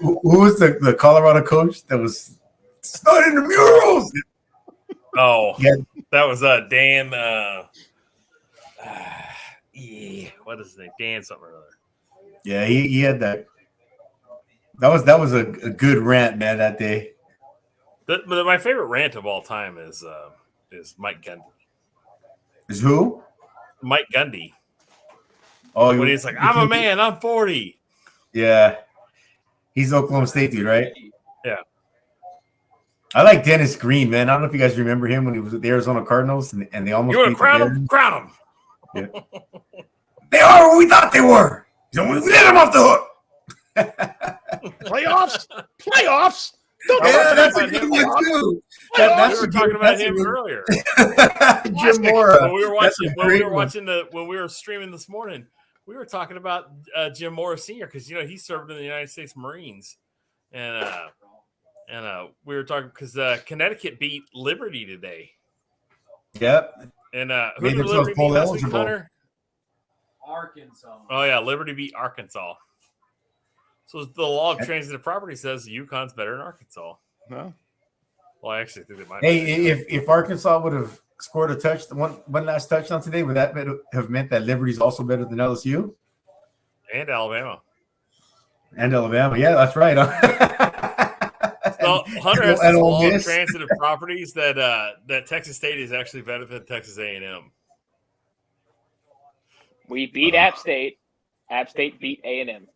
Who was the Colorado coach that was starting the murals? Oh, yeah. That was Dan. What is his name? Dan something or other. Yeah, he had that. That was a good rant, man, that day. But my favorite rant of all time is Mike Gundy. Is who? Mike Gundy. Oh, when he's like, I'm a man, I'm 40. Yeah. He's Oklahoma State dude, right? Yeah. I like Dennis Green, man. I don't know if you guys remember him when he was with the Arizona Cardinals and they almost You want to crown him? Crown him. Yeah. They are what we thought they were. We let them off the hook. Playoffs? Yeah, that's a good one too. We were talking about him earlier. Jim Mora. When we were streaming this morning, we were talking about Jim Mora Sr. because he served in the United States Marines, and we were talking because Connecticut beat Liberty today. Yep. And who did Liberty beat last week, Hunter? Arkansas. Oh yeah, Liberty beat Arkansas. So the law of transitive property says UConn's better than Arkansas. No. Well, I actually think they might. Hey, if Arkansas would have scored one last touchdown today, would that have meant that Liberty's also better than LSU? And Alabama. Yeah, that's right. Well, Hunter has this law of transitive properties that Texas State is actually better than Texas A&M. We beat App State. App State beat A&M.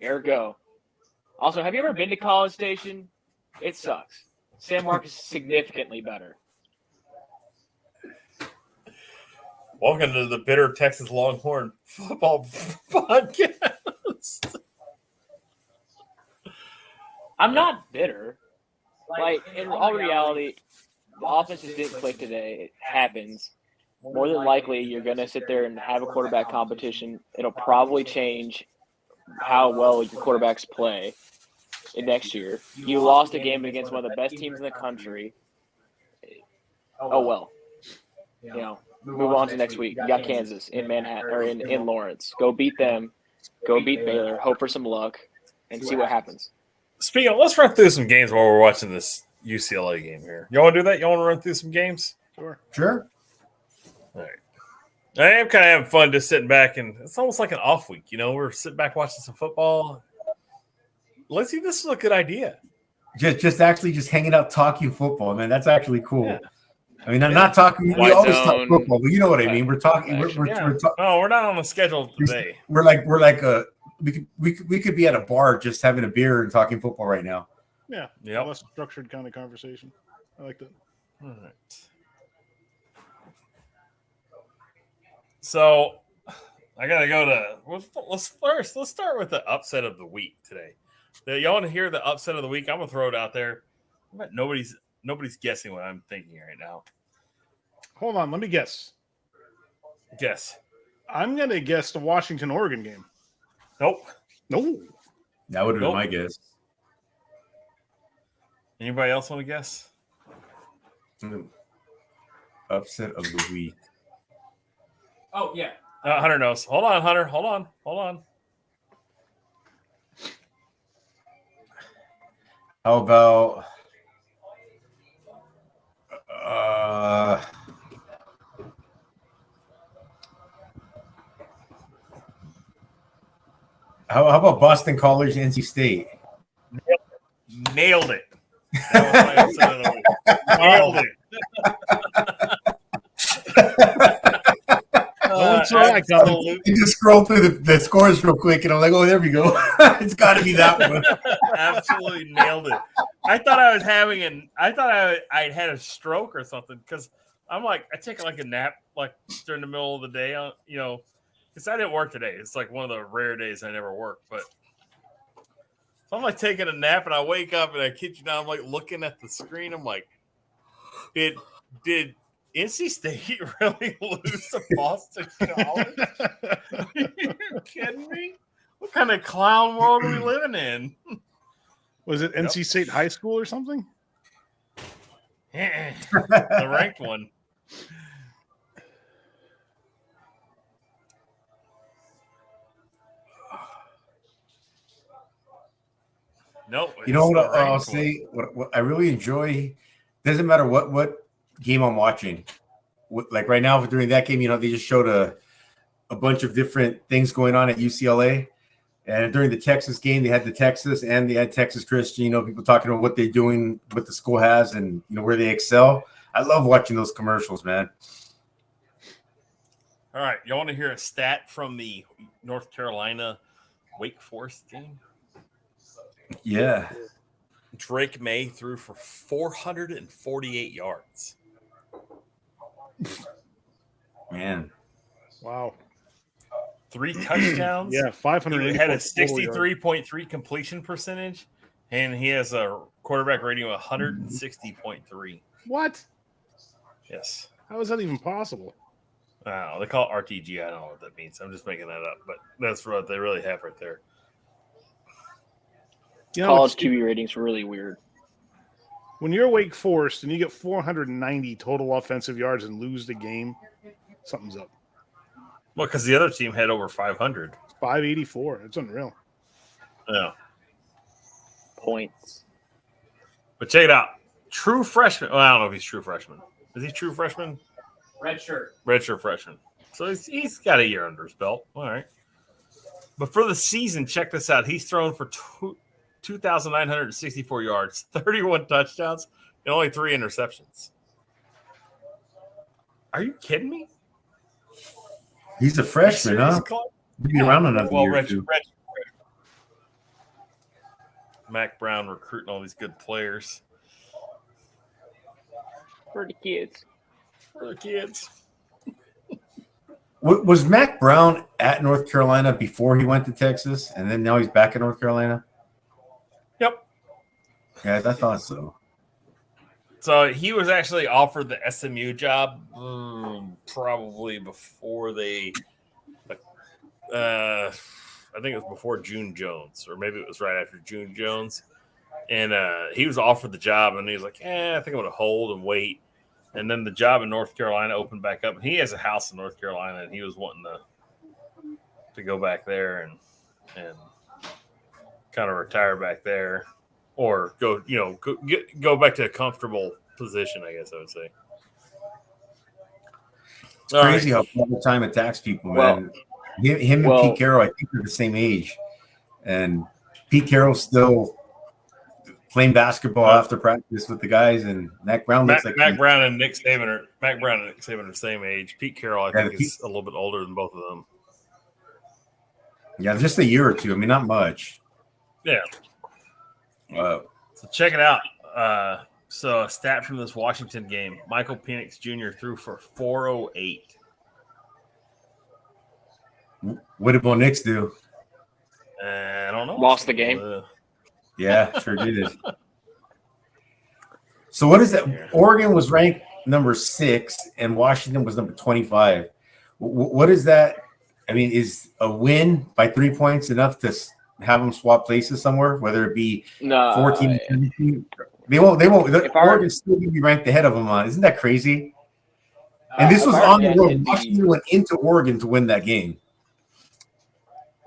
Ergo. Also, have you ever been to College Station? It sucks. San Marcos is significantly better. Welcome to the Bitter Texas Longhorn Football Podcast. I'm not bitter. Like, in all reality, the offense just didn't click today. It happens. More than likely, you're going to sit there and have a quarterback competition. It'll probably change how well your quarterbacks play in next year. You lost a game against one of the best teams in the country. Oh, well. You know, move on to next week. You got Kansas in Manhattan or in Lawrence. Go beat them. Go beat Baylor. Hope for some luck and see what happens. Speaking of, let's run through some games while we're watching this UCLA game here. Y'all want to do that? Y'all want to run through some games? Sure. All right. I am kind of having fun just sitting back, and it's almost like an off week. You know, we're sitting back watching some football. Let's see, this is a good idea. Just hanging out talking football, man. That's actually cool. Yeah. I mean, I'm not talking. We always talk football, but you know what I mean. We're talking. No, we're not on the schedule today. We're like we could be at a bar just having a beer and talking football right now. Yeah. Yep. Less structured kind of conversation. I like that. All right. So I gotta go to. Let's start with the upset of the week today. Y'all want to hear the upset of the week? I'm gonna throw it out there. I bet nobody's guessing what I'm thinking right now. Hold on, let me guess. Guess. I'm gonna guess the Washington-Oregon game. Nope. No. That would have been Nope. my guess. Anybody else want to guess? Upset of the week. Oh, yeah. Hunter knows. Hold on, Hunter. Hold on. How about how about Boston College, NC State? Nailed it. That was my upset of the week. Nailed it. You just scroll through the scores real quick, and I'm like, oh, there we go. It's got to be that one. Absolutely nailed it. I thought I was I'd had a stroke or something because I'm like, I take like a nap like during the middle of the day, you know, because I didn't work today. It's like one of the rare days I never work. But so I'm like taking a nap, and I wake up, and I kid you not, I'm like looking at the screen. I'm like, did NC State really lose to Boston College? Are you kidding me? What kind of clown world are we living in? Was it NC State High School or something? The ranked one. Nope. You know what I'll say? What I really enjoy, doesn't matter what game I'm watching. Like right now, during that game, you know, they just showed a bunch of different things going on at UCLA. And during the Texas game, they had the Texas and they had Texas Christian, you know, people talking about what they're doing, what the school has, and, you know, where they excel. I love watching those commercials, man. All right. Y'all want to hear a stat from the North Carolina Wake Forest game? Yeah. Drake May threw for 448 yards. Man. Wow. 3 touchdowns. Yeah, 500. He had a 63.3 completion percentage, and he has a quarterback rating of 160.3. What? Yes. How is that even possible? They call it RTG. I don't know what that means. I'm just making that up, but that's what they really have right there. You know, College QB ratings were really weird. When you're Wake Forest and you get 490 total offensive yards and lose the game, something's up. Well, because the other team had over 500. 584. It's unreal. Yeah. Points. But check it out. True freshman. Well, I don't know if he's true freshman. Is he true freshman? Red shirt. Redshirt freshman. So he's got a year under his belt. All right. But for the season, check this out. He's thrown for 2,964 yards, 31 touchdowns, and only 3 interceptions. Are you kidding me? He's a freshman, huh? He'll be around another year or two. Mac Brown recruiting all these good players. For the kids. For the kids. Was Mac Brown at North Carolina before he went to Texas, and then now he's back at North Carolina? Yep. Yeah, I thought so. So he was actually offered the SMU job probably before they I think it was before June Jones, or maybe it was right after June Jones. And he was offered the job, and he was like, I think I'm going to hold and wait. And then the job in North Carolina opened back up. And he has a house in North Carolina, and he was wanting to go back there and kind of retire back there, or go back to a comfortable position, I guess I would say. It's crazy how all the time attacks people, man. Him and Pete Carroll, I think they're the same age. And Pete Carroll's still playing basketball after practice with the guys, and Mac Brown looks like Mac Brown and Nick Saban are the same age. Pete Carroll, I think, is a little bit older than both of them. Yeah, just a year or two. I mean, not much. Yeah. So check it out. So a stat from this Washington game: Michael Penix Jr. threw for 408. What did Bo Nix do? I don't know. Lost the game. Yeah, sure did. So what is that? Oregon was ranked number 6, and Washington was number 25. What is that? I mean, is a win by 3 points enough to have them swap places somewhere, whether it be 14 or 17? They won't. Oregon's still going to be ranked ahead of them on. Isn't that crazy? And this was on the road. Washington went into Oregon to win that game.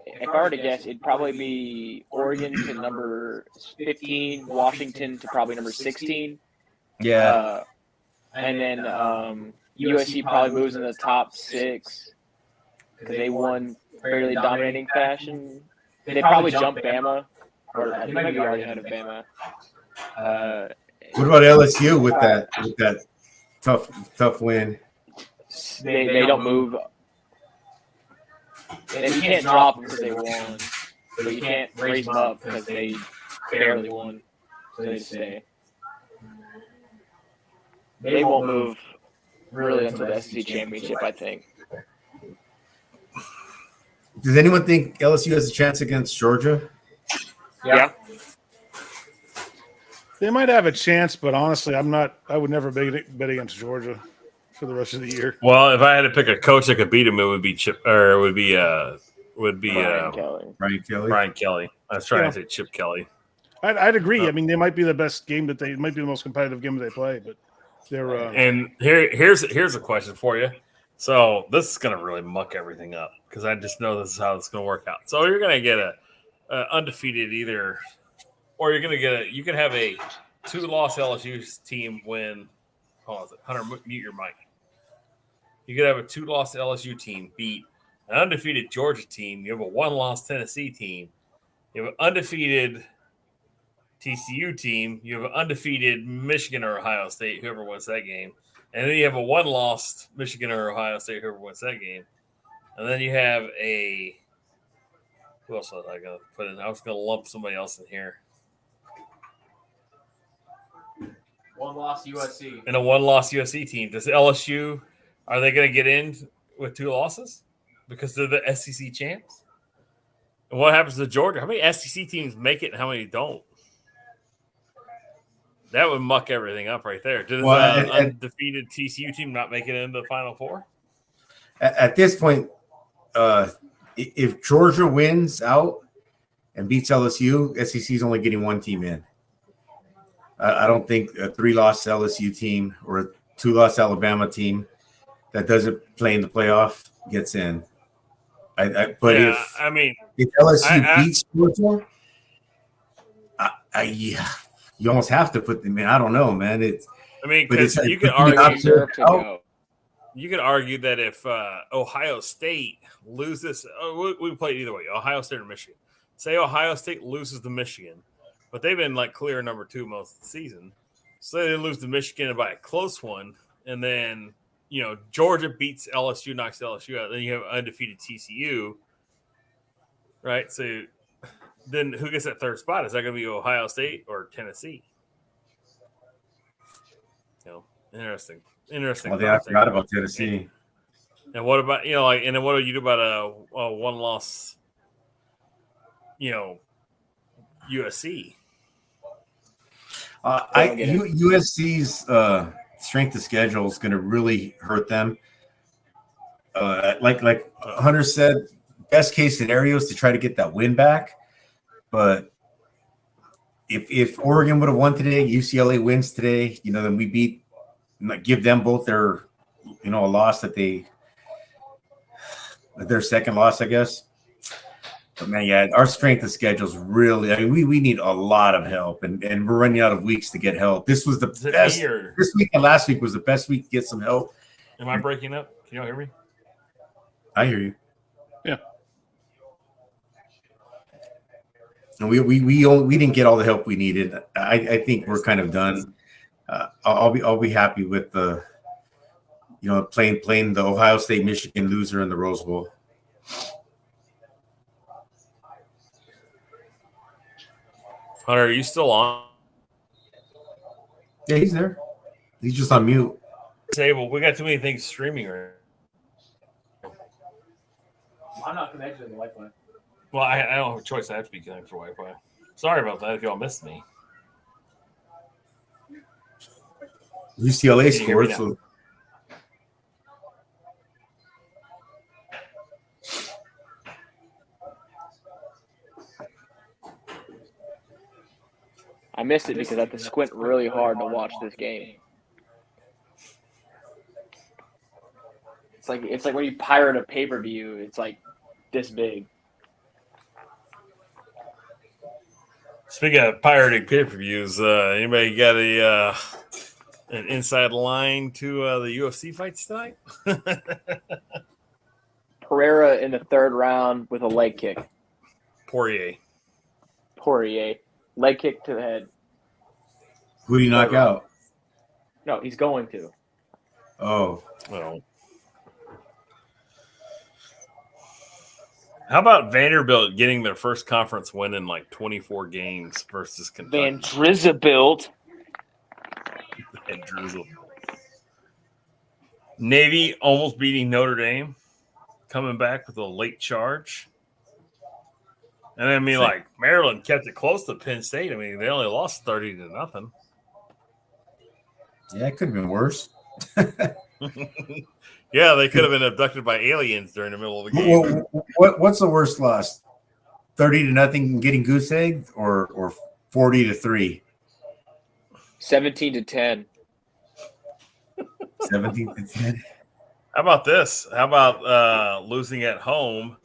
If I were to guess, it'd probably be Oregon to number 15, Washington to probably number 16. Yeah. And then USC probably moves in the top 6 because they won fairly dominating fashion. They probably jump Bama, or they might be already ahead of Bama. What about LSU with that tough win? They don't move. You can't drop them because they won, but you can't raise them up because they barely won. So they stay. They won't move really until the SEC championship, I think. Does anyone think LSU has a chance against Georgia? Yeah. They might have a chance, but honestly, I would never bet against Georgia for the rest of the year. Well, if I had to pick a coach that could beat him, it would be Brian Kelly. Brian Kelly. I was trying to say Chip Kelly. I'd agree. I mean, they might be the best game it might be the most competitive game they play, but they're. And here's a question for you. So this is going to really muck everything up because I just know this is how it's going to work out. So you're going to get a undefeated either, or you're going to you can have a 2-loss LSU team win. Hold on, Hunter, mute your mic. You could have a 2-loss LSU team beat an undefeated Georgia team. You have a 1-loss Tennessee team. You have an undefeated TCU team. You have an undefeated Michigan or Ohio State, whoever wins that game. And then you have a 1-loss Michigan or Ohio State, whoever wins that game. And then you have a – who else was I going to put in? I was going to lump somebody else in here. 1-loss USC. And a 1-loss USC team. Does LSU – are they going to get in with 2 losses because they're the SEC champs? And what happens to Georgia? How many SEC teams make it and how many don't? That would muck everything up right there. Does an undefeated TCU team not make it into the Final Four? At this point, if Georgia wins out and beats LSU, SEC is only getting 1 team in. I don't think a 3-loss LSU team or a 2-loss Alabama team that doesn't play in the playoff gets in. If LSU beats Georgia, you almost have to put them in. I don't know, man. Because you could argue. You could argue that if Ohio State loses, we play either way, Ohio State or Michigan. Say Ohio State loses to Michigan, but they've been like clear number 2 most of the season. So they lose to Michigan by a close one, and then Georgia beats LSU, knocks LSU out. Then you have undefeated TCU, right? So then who gets that 3rd spot? Is that going to be Ohio State or Tennessee? Interesting. Well, I forgot about Tennessee. And what about and then what do you do about a one loss? USC. USC's strength of schedule is going to really hurt them. Like Hunter said, best case scenario is to try to get that win back. But if Oregon would have won today, UCLA wins today, then we give them both their, a loss their second loss, I guess. But man, yeah, our strength of schedule is really. I mean, we need a lot of help, and we're running out of weeks to get help. This was the best. This week and last week was the best week to get some help. Am I breaking up? Can y'all hear me? I hear you. Yeah. And we didn't get all the help we needed. I think we're kind of done. I'll be happy with the, playing the Ohio State Michigan loser in the Rose Bowl. Hunter, are you still on? Yeah, he's there. He's just on mute. Table. We got too many things streaming right now. I'm not connected to the Wi-Fi. Well, I don't have a choice. I have to be connected to Wi-Fi. Sorry about that if y'all missed me. UCLA scored, so I missed it because I had to squint really hard to watch this game. It's like when you pirate a pay-per-view, it's like this big. Speaking of pirating pay-per-views, anybody got an inside line to the UFC fights tonight? Pereira in the third round with a leg kick. Poirier. Leg kick to the head. Who do you knock out? No, he's going to. Oh. Well. How about Vanderbilt getting their first conference win in like 24 games versus Kentucky? Van Drizzlebilt. Navy almost beating Notre Dame, coming back with a late charge. And I mean, like, Maryland kept it close to Penn State. I mean, they only lost 30-0. Yeah, it could have been worse. Yeah, they could have been abducted by aliens during the middle of the game. What's the worst loss? 30-0 getting goose egged, or 40-3? 17-10. 17-10. How about this? How about losing at home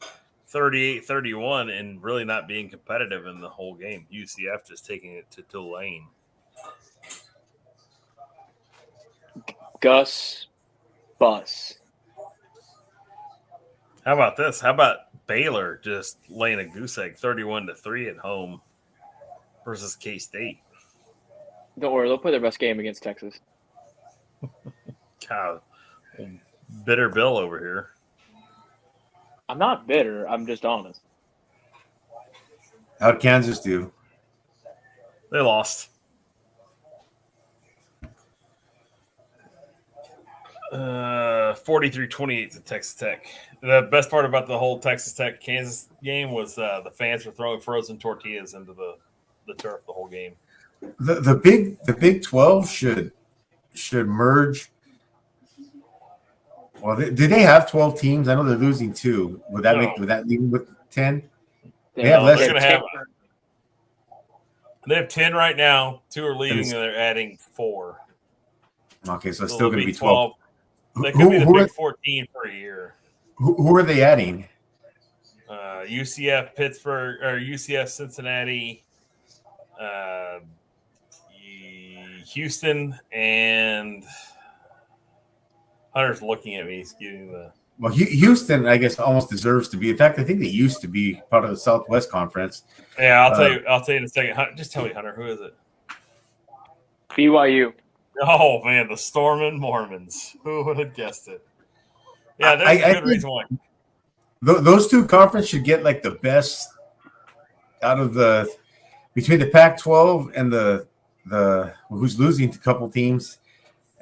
38-31 and really not being competitive in the whole game? UCF just taking it to Tulane. Gus Bus. How about this? How about Baylor just laying a goose egg 31-3 at home versus K-State? Don't worry, they'll play their best game against Texas. God, bitter Bill over here. I'm not bitter. I'm just honest. How'd Kansas do? They lost. 43-28 to Texas Tech. The best part about the whole Texas Tech Kansas game was the fans were throwing frozen tortillas into the turf the whole game. The Big 12 should merge. Well, do they have 12 teams? I know they're losing 2. Would that leave them with 10? They have less. They have 10 right now. 2 are leaving, and they're adding 4. Okay, so it's still going to be 12. They could be the Big 14 for a year. Who are they adding? UCF Pittsburgh or UCF Cincinnati, Houston, and Hunter's looking at me. He's giving the. Well, Houston, I guess, almost deserves to be. In fact, I think they used to be part of the Southwest Conference. Yeah, I'll tell you. I'll tell you in a second. Hunter, just tell me, Hunter, who is it? BYU. Oh man, the Stormin' Mormons. Who would have guessed it? Yeah, there's a good reason why. Those 2 conferences should get like the best out of between the Pac-12 and the who's losing a couple teams,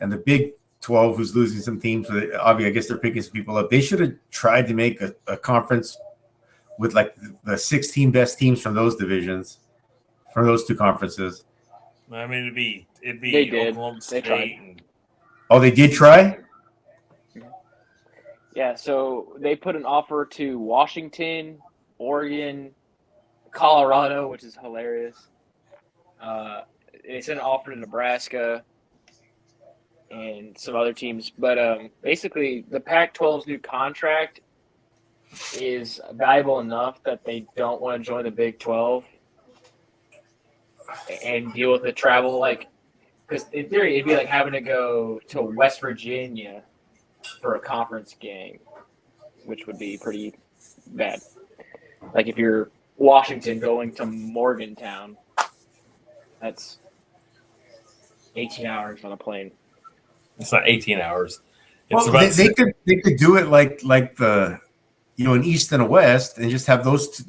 and the Big 12 who's losing some teams. So obviously, I guess they're picking some people up. They should have tried to make a conference with like the 16 best teams from those divisions, from those two conferences. I mean, it'd be They did. Oklahoma They tried. State. Oh, they did try? Yeah, so they put an offer to Washington, Oregon, Colorado, which is hilarious. They sent an offer to Nebraska and some other teams. But basically, the Pac-12's new contract is valuable enough that they don't want to join the Big 12 and deal with the travel. Because in theory, it'd be like having to go to West Virginia for a conference game, which would be pretty bad. Like if you're Washington going to Morgantown, that's 18 hours on a plane. It's not 18 hours. It's Well, about they could do it like the an East and a West, and just have those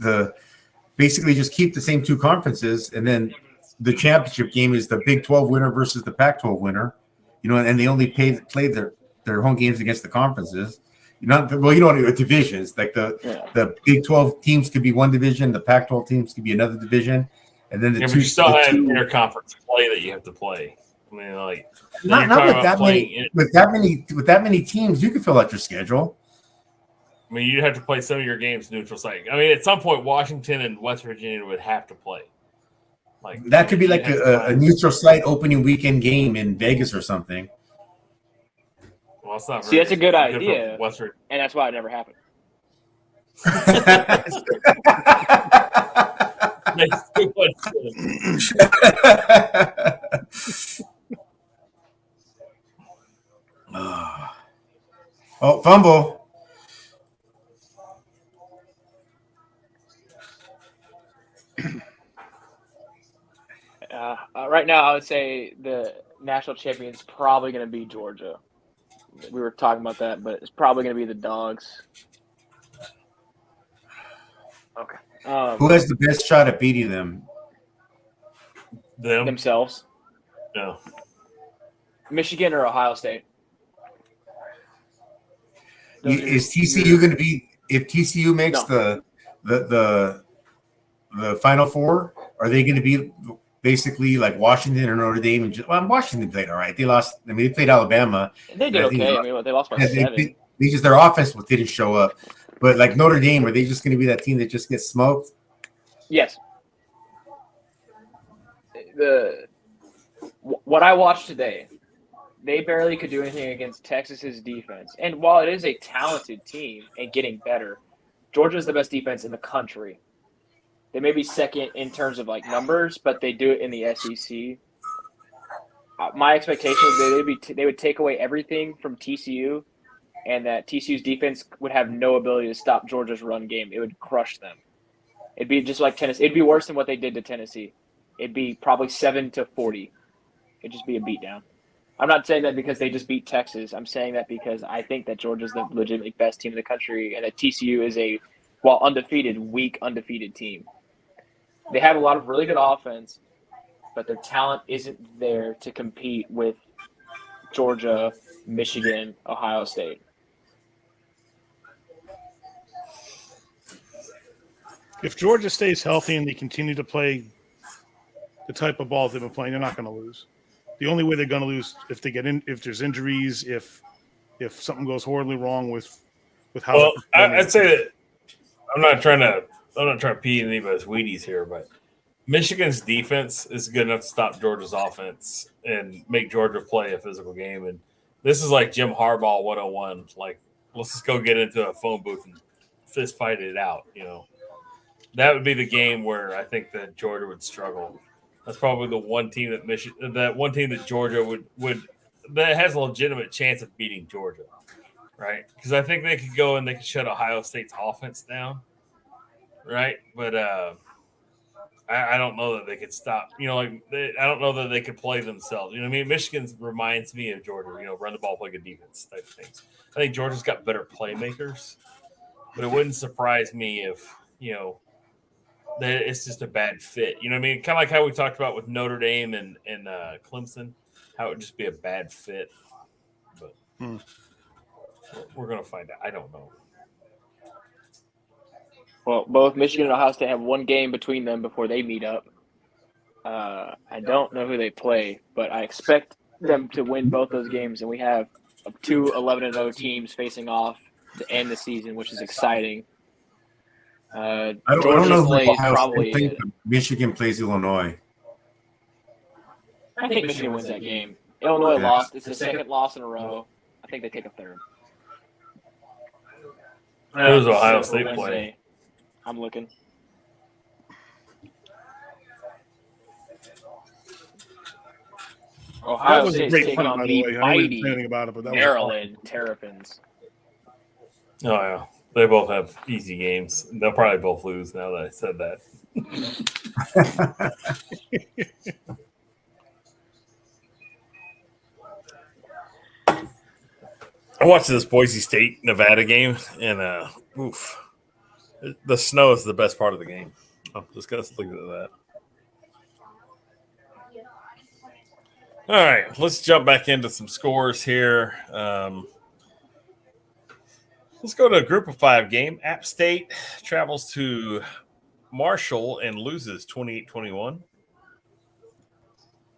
basically just keep the same two conferences, and then the championship game is the Big 12 winner versus the Pac-12 winner. And they only play their home games against the conferences. Divisions. Like the Big 12 teams could be one division, the Pac-12 teams could be another division, and then you still have interconference play that you have to play. I mean, like not with that many teams, you can fill out your schedule. I mean, you'd have to play some of your games neutral site. I mean, at some point, Washington and West Virginia would have to play. Like that could be like a neutral site opening weekend game in Vegas or something. Well, it's not. See, that's a good idea, and that's why it never happened. Makes too much sense. Oh, fumble. Right now, I would say the national champion is probably going to be Georgia. We were talking about that, but it's probably going to be the Dogs. Okay. Who has the best shot at beating them? Themselves. No. Michigan or Ohio State? Is TCU going to be, if TCU makes the Final Four, are they going to be basically like Washington or Notre Dame? And Washington played all right. They lost. I mean, they played Alabama. They did okay. They lost by 7. Their offense didn't show up. But like Notre Dame, are they just going to be that team that just gets smoked? Yes. What I watched today, they barely could do anything against Texas's defense. And while it is a talented team and getting better, Georgia's the best defense in the country. They may be second in terms of like numbers, but they do it in the SEC. My expectation was they would take away everything from TCU, and that TCU's defense would have no ability to stop Georgia's run game. It would crush them. It'd be just like Tennessee. It'd be worse than what they did to Tennessee. It'd be probably 7-40. It'd just be a beatdown. I'm not saying that because they just beat Texas. I'm saying that because I think that Georgia's the legitimately best team in the country, and that TCU is a, while undefeated, weak undefeated team. They have a lot of really good offense, but their talent isn't there to compete with Georgia, Michigan, Ohio State. If Georgia stays healthy and they continue to play the type of ball they've been playing, they're not going to lose. The only way they're going to lose if there's injuries, if something goes horribly wrong with how. Well, I'd say that I'm not trying to pee in anybody's Wheaties here, but Michigan's defense is good enough to stop Georgia's offense and make Georgia play a physical game. And this is like Jim Harbaugh 101. Like, let's just go get into a phone booth and fist fight it out. That would be the game where I think that Georgia would struggle. That's probably the one team that Georgia would that has a legitimate chance of beating Georgia, right? Because I think they could go and they could shut Ohio State's offense down, right? But I don't know that they could stop. I don't know that they could play themselves. You know what I mean? Michigan reminds me of Georgia. Run the ball, play good defense type of things. I think Georgia's got better playmakers, but it wouldn't surprise me if that it's just a bad fit. You know what I mean? Kind of like how we talked about with Notre Dame and Clemson, how it would just be a bad fit. But We're going to find out. I don't know. Well, both Michigan and Ohio State have one game between them before they meet up. I don't know who they play, but I expect them to win both those games, and we have two 11-0 teams facing off to end the season, which is exciting. I don't Georgia know who plays Ohio probably. State plays, but Michigan plays Illinois. I think Michigan wins that game. Illinois lost. It's the second loss in a row. I think they take a third. Who's Ohio State playing? I'm looking. Ohio State's taking on the mighty Maryland Terrapins. Oh, yeah. They both have easy games. They'll probably both lose now that I said that. I watched this Boise State Nevada game, and the snow is the best part of the game. I'm just gonna look at that. All right, let's jump back into some scores here. Let's go to a group of 5 game. App State travels to Marshall and loses 28-21.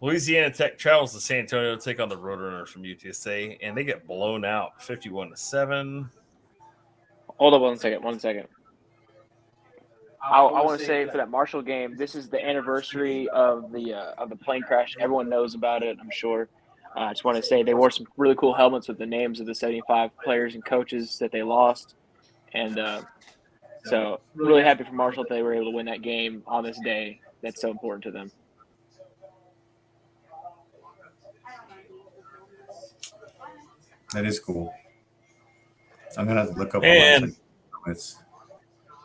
Louisiana Tech travels to San Antonio to take on the Roadrunners from UTSA, and they get blown out 51-7. Hold on one second. I want to say for that Marshall game, this is the anniversary of the plane crash. Everyone knows about it, I'm sure. I just want to say they wore some really cool helmets with the names of the 75 players and coaches that they lost. And so really happy for Marshall that they were able to win that game on this day. That's so important to them. That is cool. I'm going to have to look up. And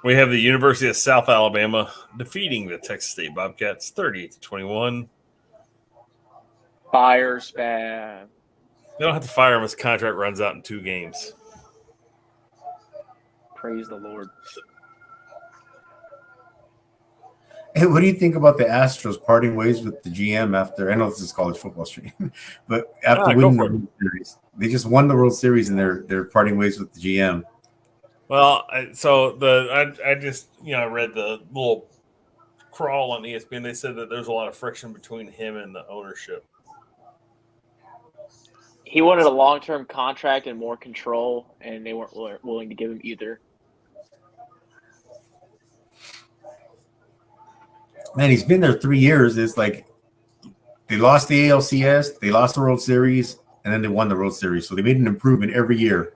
we have the University of South Alabama defeating the Texas State Bobcats 38-21. Fire Spav. They don't have to fire him. His contract runs out in 2 games. Praise the Lord. Hey, what do you think about the Astros parting ways with the GM after? I know this is college football stream, but after winning the World Series, they just won the World Series and they're parting ways with the GM. Well, I just read the little crawl on ESPN. They said that there's a lot of friction between him and the ownership. He wanted a long-term contract and more control, and they weren't willing to give him either. Man, he's been there 3 years. It's like they lost the ALCS, they lost the World Series, and then they won the World Series. So they made an improvement every year.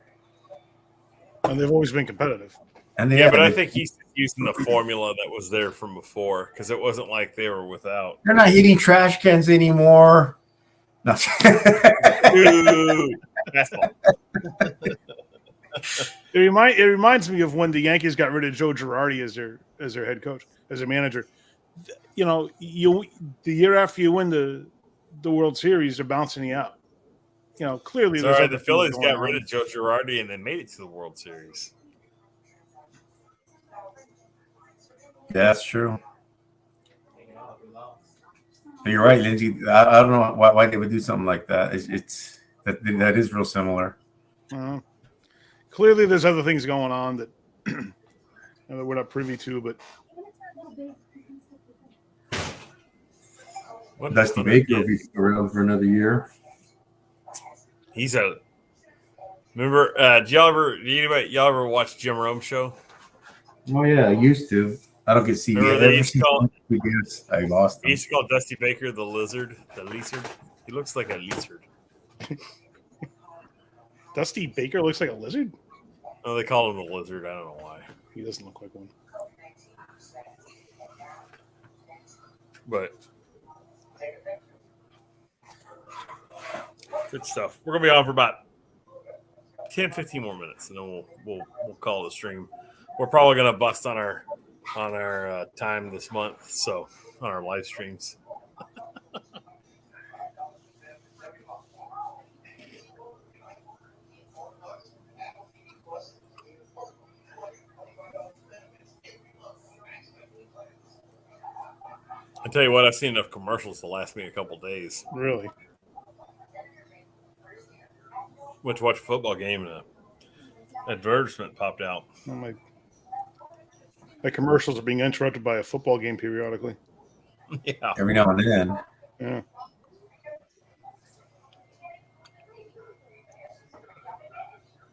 And they've always been competitive. And I think he's using the formula that was there from before because it wasn't like they were without. They're not hitting trash cans anymore. No. Dude, that's all. It reminds me of when the Yankees got rid of Joe Girardi as their head coach, as their manager. The year after you win the World Series, they're bouncing you out. Clearly, the Phillies got rid of Joe Girardi and then made it to the World Series. Yeah, that's true. You're right, Lindsay. I don't know why they would do something like that. That is real similar. Clearly, there's other things going on that we're not privy to. But Dusty Baker will be around for another year. He's out. Remember, y'all ever watch Jim Rome show? Oh yeah, I used to. I don't get to see it. I lost him. He used to call Dusty Baker the lizard. He looks like a lizard. Dusty Baker looks like a lizard? Oh, they call him the lizard. I don't know why. He doesn't look like one. But good stuff. We're gonna be on for about 10-15 more minutes, and then we'll call the stream. We're probably gonna bust on our time this month, so on our live streams. I tell you what, I've seen enough commercials to last me a couple days. Really? went to watch a football game and an advertisement popped out. Oh, my commercials are being interrupted by a football game periodically. Yeah. Every now and then. Yeah.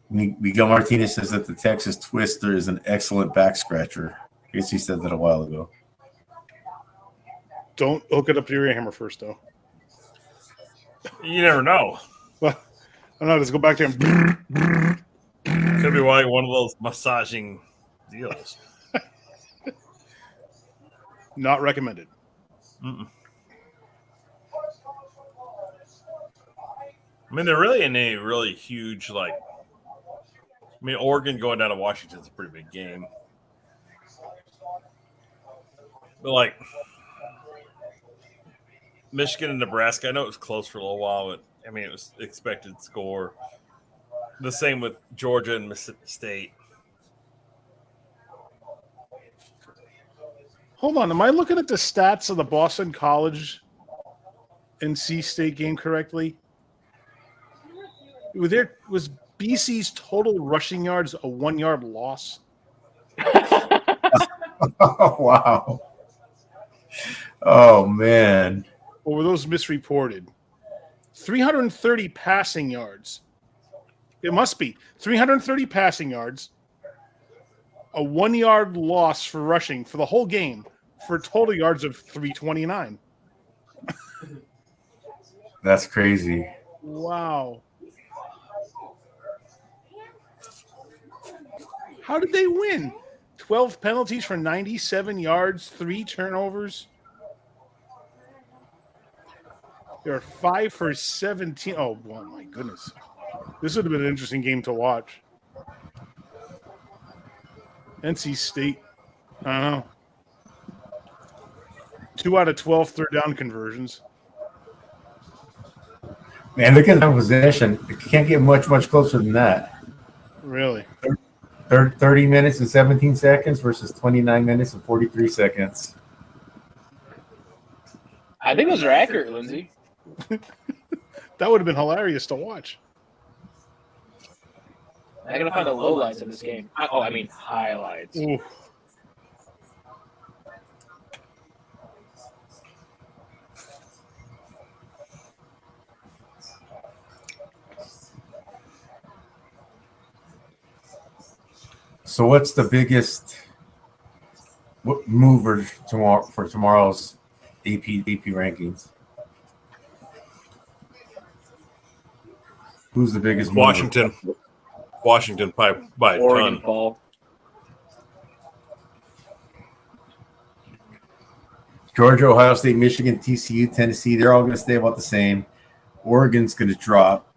Miguel Martinez says that the Texas Twister is an excellent back scratcher. I guess he said that a while ago. Don't hook it up to your hammer first, though. You never know. Well, I don't know. Just go back there and. Could be like one of those massaging deals. Not recommended. Mm-mm. I mean, they're really in a really huge, like, I mean, Oregon going down to Washington is a pretty big game. But, like, Michigan and Nebraska, I know it was close for a little while, but, I mean, it was expected score. The same with Georgia and Mississippi State. Hold on. Am I looking at the stats of the Boston College NC State game correctly? Was BC's total rushing yards a 1 yard loss? Oh, wow. Oh, man. Or were those misreported? 330 passing yards. It must be 330 passing yards, a 1 yard loss for rushing for the whole game for total yards of 329. That's crazy. Wow. How did they win? 12 penalties for 97 yards, 3 turnovers. They're 5 for 17. Oh, my goodness. This would have been an interesting game to watch. NC State, I don't know. 2 out of 12 third down conversions. Man, look at that possession. It can't get much closer than that. Really? 30 minutes and 17 seconds versus 29 minutes and 43 seconds. I think those are accurate, Lindsay. That would have been hilarious to watch. I'm going to find the lowlights of this game. I mean highlights. Ooh. So what's the biggest mover for tomorrow's AP rankings? Who's the biggest mover? Washington by a Oregon ton. fall. Georgia, Ohio State, Michigan, TCU, Tennessee, they're all going to stay about the same. Oregon's going to drop.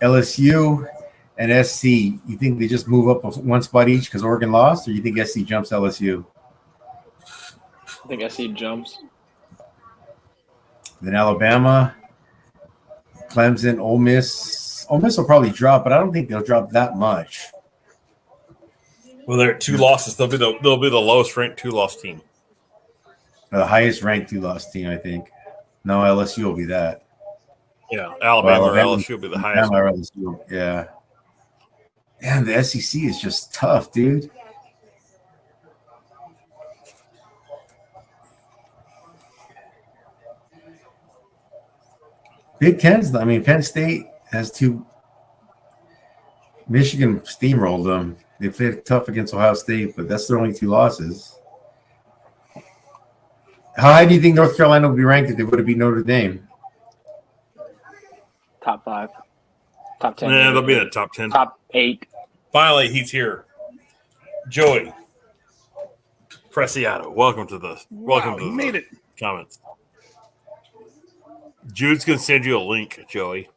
LSU and SC, you think they just move up one spot each because Oregon lost, or you think SC jumps LSU? I think SC jumps. Then Alabama, Clemson, Ole Miss. Ole Miss will probably drop, but I don't think they'll drop that much. Well, they're at 2 losses. They'll be the lowest ranked 2-loss team. The highest ranked 2-loss team, I think. No, LSU will be that. Yeah, Alabama or LSU will be the highest. Alabama or LSU, yeah. Man, the SEC is just tough, dude. Big Ten's, I mean, Penn State has 2. Michigan steamrolled them. They played tough against Ohio State, but that's their only 2 losses. How high do you think North Carolina would be ranked if they would have beat Notre Dame? Top 5. Top 10. Yeah, they'll be in the top 10. Top 8. Finally, he's here. Joey Preciado, welcome to the made it. comments. Jude's gonna send you a link, Joey.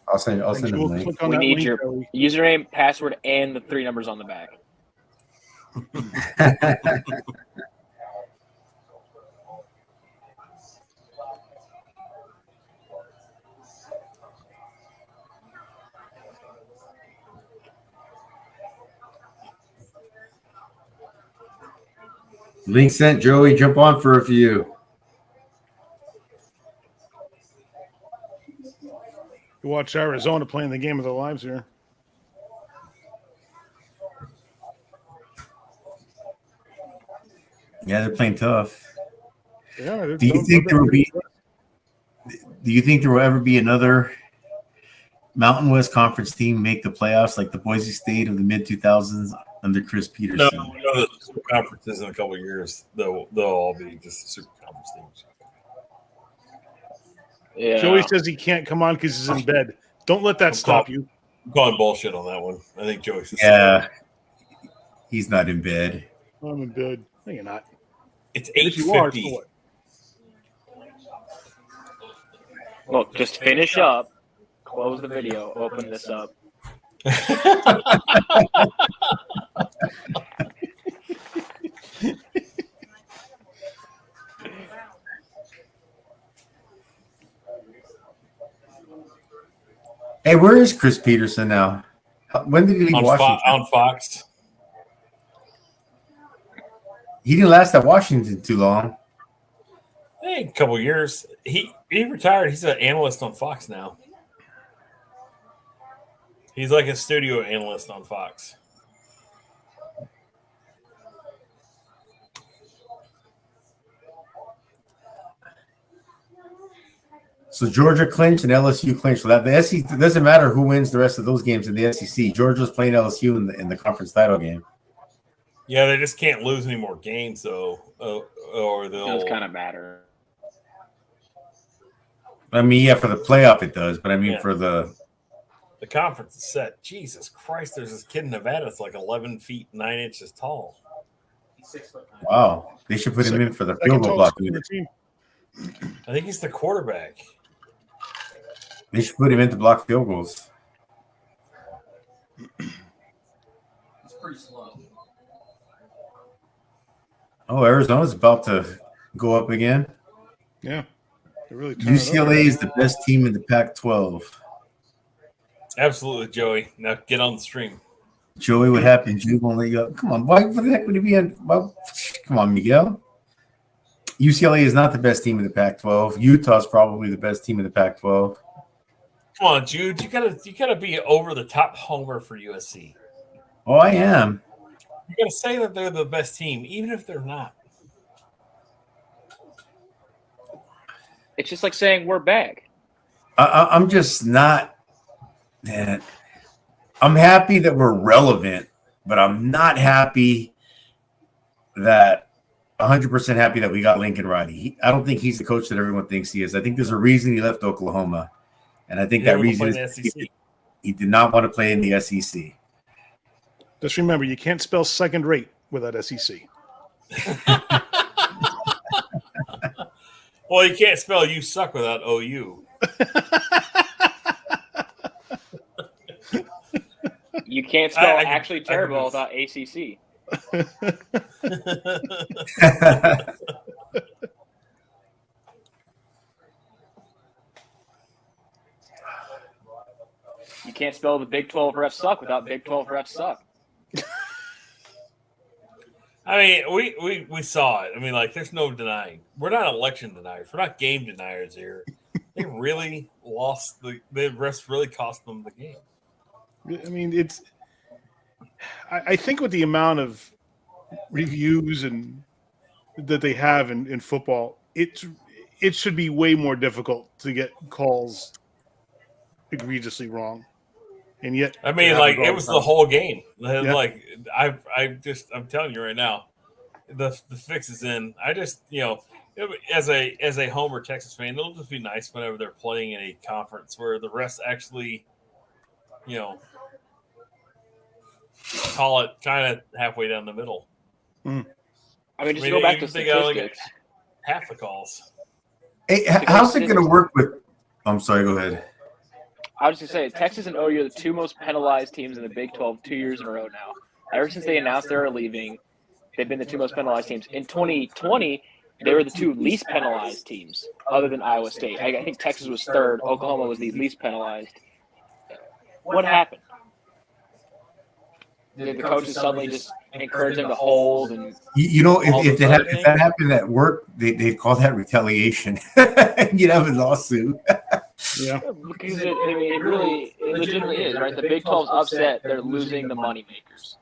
I'll send them a link. Click on We that need link, your Joey. username, password, and the 3 numbers on the back. Link sent, Joey. Jump on for a few. You watch Arizona playing the game of their lives here. Yeah, they're playing tough. Yeah, Do you think there will be? Do you think there will ever be another Mountain West Conference team make the playoffs like the Boise State of the mid 2000s under Chris Peterson? No, we know that the super conferences in a couple of years they'll all be just super conference teams. Yeah. Joey says he can't come on because he's in bed. Don't let that stop you. I'm calling bullshit on that one. I think Joey's he's not in bed. I'm in bed. No, you're not. It's If you are, 8:50. so what? Look, just finish up, close the video, open this up. Hey, where is Chris Peterson now? When did he leave Washington? On Fox. He didn't last at Washington too long. Hey, a couple of years. He retired. He's an analyst on Fox now. He's like a studio analyst on Fox. So Georgia clinched and LSU clinched. So that the SEC, it doesn't matter who wins the rest of those games in the SEC. Georgia's playing LSU in the conference title game. Yeah, they just can't lose any more games, though, or It they'll. does kind of matter. I mean, yeah, for the playoff it does, but I mean Yeah. for the conference is set. Jesus Christ! There's this kid in Nevada that's like 11 feet 9 inches tall. He's 6'9". wow, they should put him in for the Second field goal tallest block. on the team. I think he's the quarterback. They should put him in to block field goals. He's pretty slow. Oh, Arizona's about to go up again. Yeah. They really turn it UCLA is the best team in the Pac-12. Absolutely, Joey. Now get on the stream. Joey, what happened? You won't let you up. Come on, why the heck would he be on? Well, come on, Miguel. UCLA is not the best team in the Pac-12. Utah's probably the best team in the Pac-12. Come on, Jude. You gotta be over the top homer for USC. Oh, I am. You gotta say that they're the best team, even if they're not. It's just like saying we're back. I'm just not. Man, I'm happy that we're relevant, but I'm not happy that 100% happy that we got Lincoln Riley. I don't think he's the coach that everyone thinks he is. I think there's a reason he left Oklahoma, and I think that reason is he did not want to play in the SEC. Just remember, you can't spell second rate without SEC. Well, you can't spell "you suck" without OU. You can't spell I can- actually I can terrible just- without ACC. You can't spell the Big 12 refs suck without Big 12 refs suck. I mean, we saw it. I mean, like, there's no denying. We're not election deniers. We're not game deniers here. They really lost the refs. Really cost them the game. I mean, it's. I think with the amount of reviews and that they have in football, it should be way more difficult to get calls egregiously wrong. And yet, I mean, like, it was the whole game. Yeah. Like, I'm telling you right now, the fix is in. I just, as a Homer Texas fan, it'll just be nice whenever they're playing in a conference where the refs actually, call it kind of halfway down the middle. I mean, just go back to they got, like, statistics. half the calls. Hey, how's it going to work with? I'm sorry. Go ahead. I was just going to say, Texas and OU are the two most penalized teams in the Big 12 2 years in a row now. Ever since they announced they were leaving, they've been the two most penalized teams. In 2020, they were the two least penalized teams, other than Iowa State. I think Texas was third. Oklahoma was the least penalized. What happened? Did the coaches suddenly just encourage them to hold? And If that happened at work, they'd call that retaliation. You'd have a lawsuit. Yeah. Because it legitimately is, right? The Big 12's upset. They're losing the moneymakers.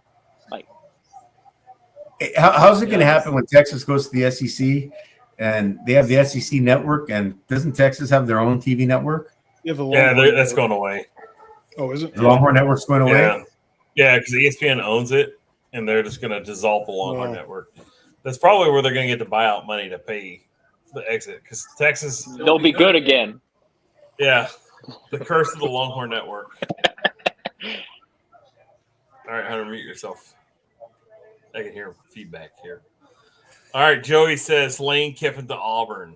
How's it going to happen when Texas goes to the SEC and they have the SEC network? And doesn't Texas have their own TV network? Yeah, that's going away. Oh, is it? The Longhorn Network's going away? Yeah, because ESPN owns it, and they're just going to dissolve the Longhorn Network. That's probably where they're going to get the buyout money to pay the exit, because Texas... They'll be good again. Yeah, the curse of the Longhorn Network. All right, Hunter, mute yourself. I can hear feedback here. All right, Joey says Lane Kiffin to Auburn.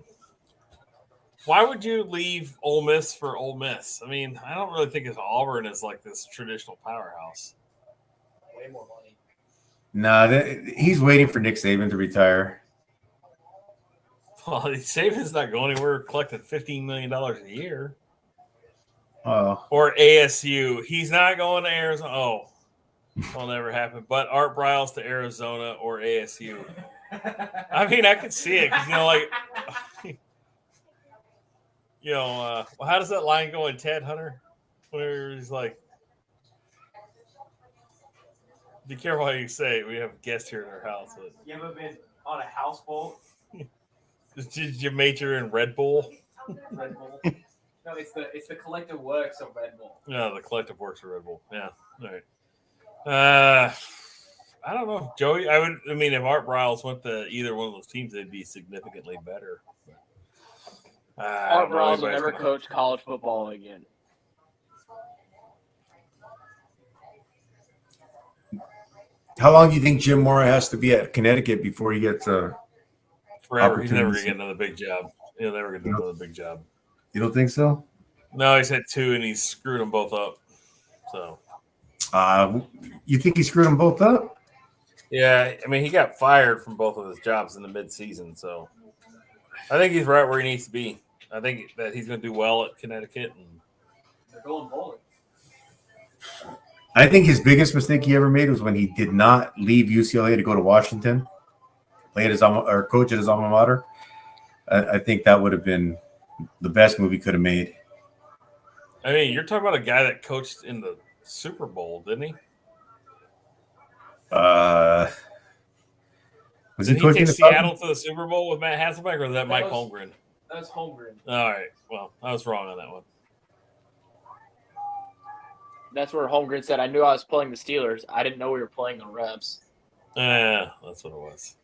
Why would you leave Ole Miss for Ole Miss? I mean, I don't really think Auburn is like this traditional powerhouse. Way more money. Nah, he's waiting for Nick Saban to retire. Well, Saban's not going anywhere, collecting $15 million a year. Oh. Or ASU. He's not going to Arizona. Oh, will never happen. But Art Briles to Arizona or ASU. I mean, I could see it because, how does that line go in Ted, Hunter? Where he's like, be careful how you say it. We have a guest here at our house. But You ever been on a houseboat? Did you major in Red Bull? Red Bull? No, it's the collective works of Red Bull. No, the collective works of Red Bull. Yeah. All right. I don't know, Joey. If Art Briles went to either one of those teams, they'd be significantly better. Art Briles will never coach college football again. How long do you think Jim Mora has to be at Connecticut before he gets forever? He's never going to get another big job. He'll never get another big job. You don't think so? No, he's had 2, and he's screwed them both up. So, you think he screwed them both up? Yeah, I mean, he got fired from both of his jobs in the midseason, so I think he's right where he needs to be. I think that he's going to do well at Connecticut. And they're going bowling. I think his biggest mistake he ever made was when he did not leave UCLA to go to Washington, play at his coach at his alma mater. I think that would have been the best move he could have made. I mean, you're talking about a guy that coached in the Super Bowl, didn't he? Was he take Seattle to the Super Bowl with Matt Hasselbeck, or was that Mike Holmgren? That was Holmgren. All right. Well, I was wrong on that one. That's where Holmgren said, I knew I was playing the Steelers. I didn't know we were playing the Rebs. Yeah, that's what it was.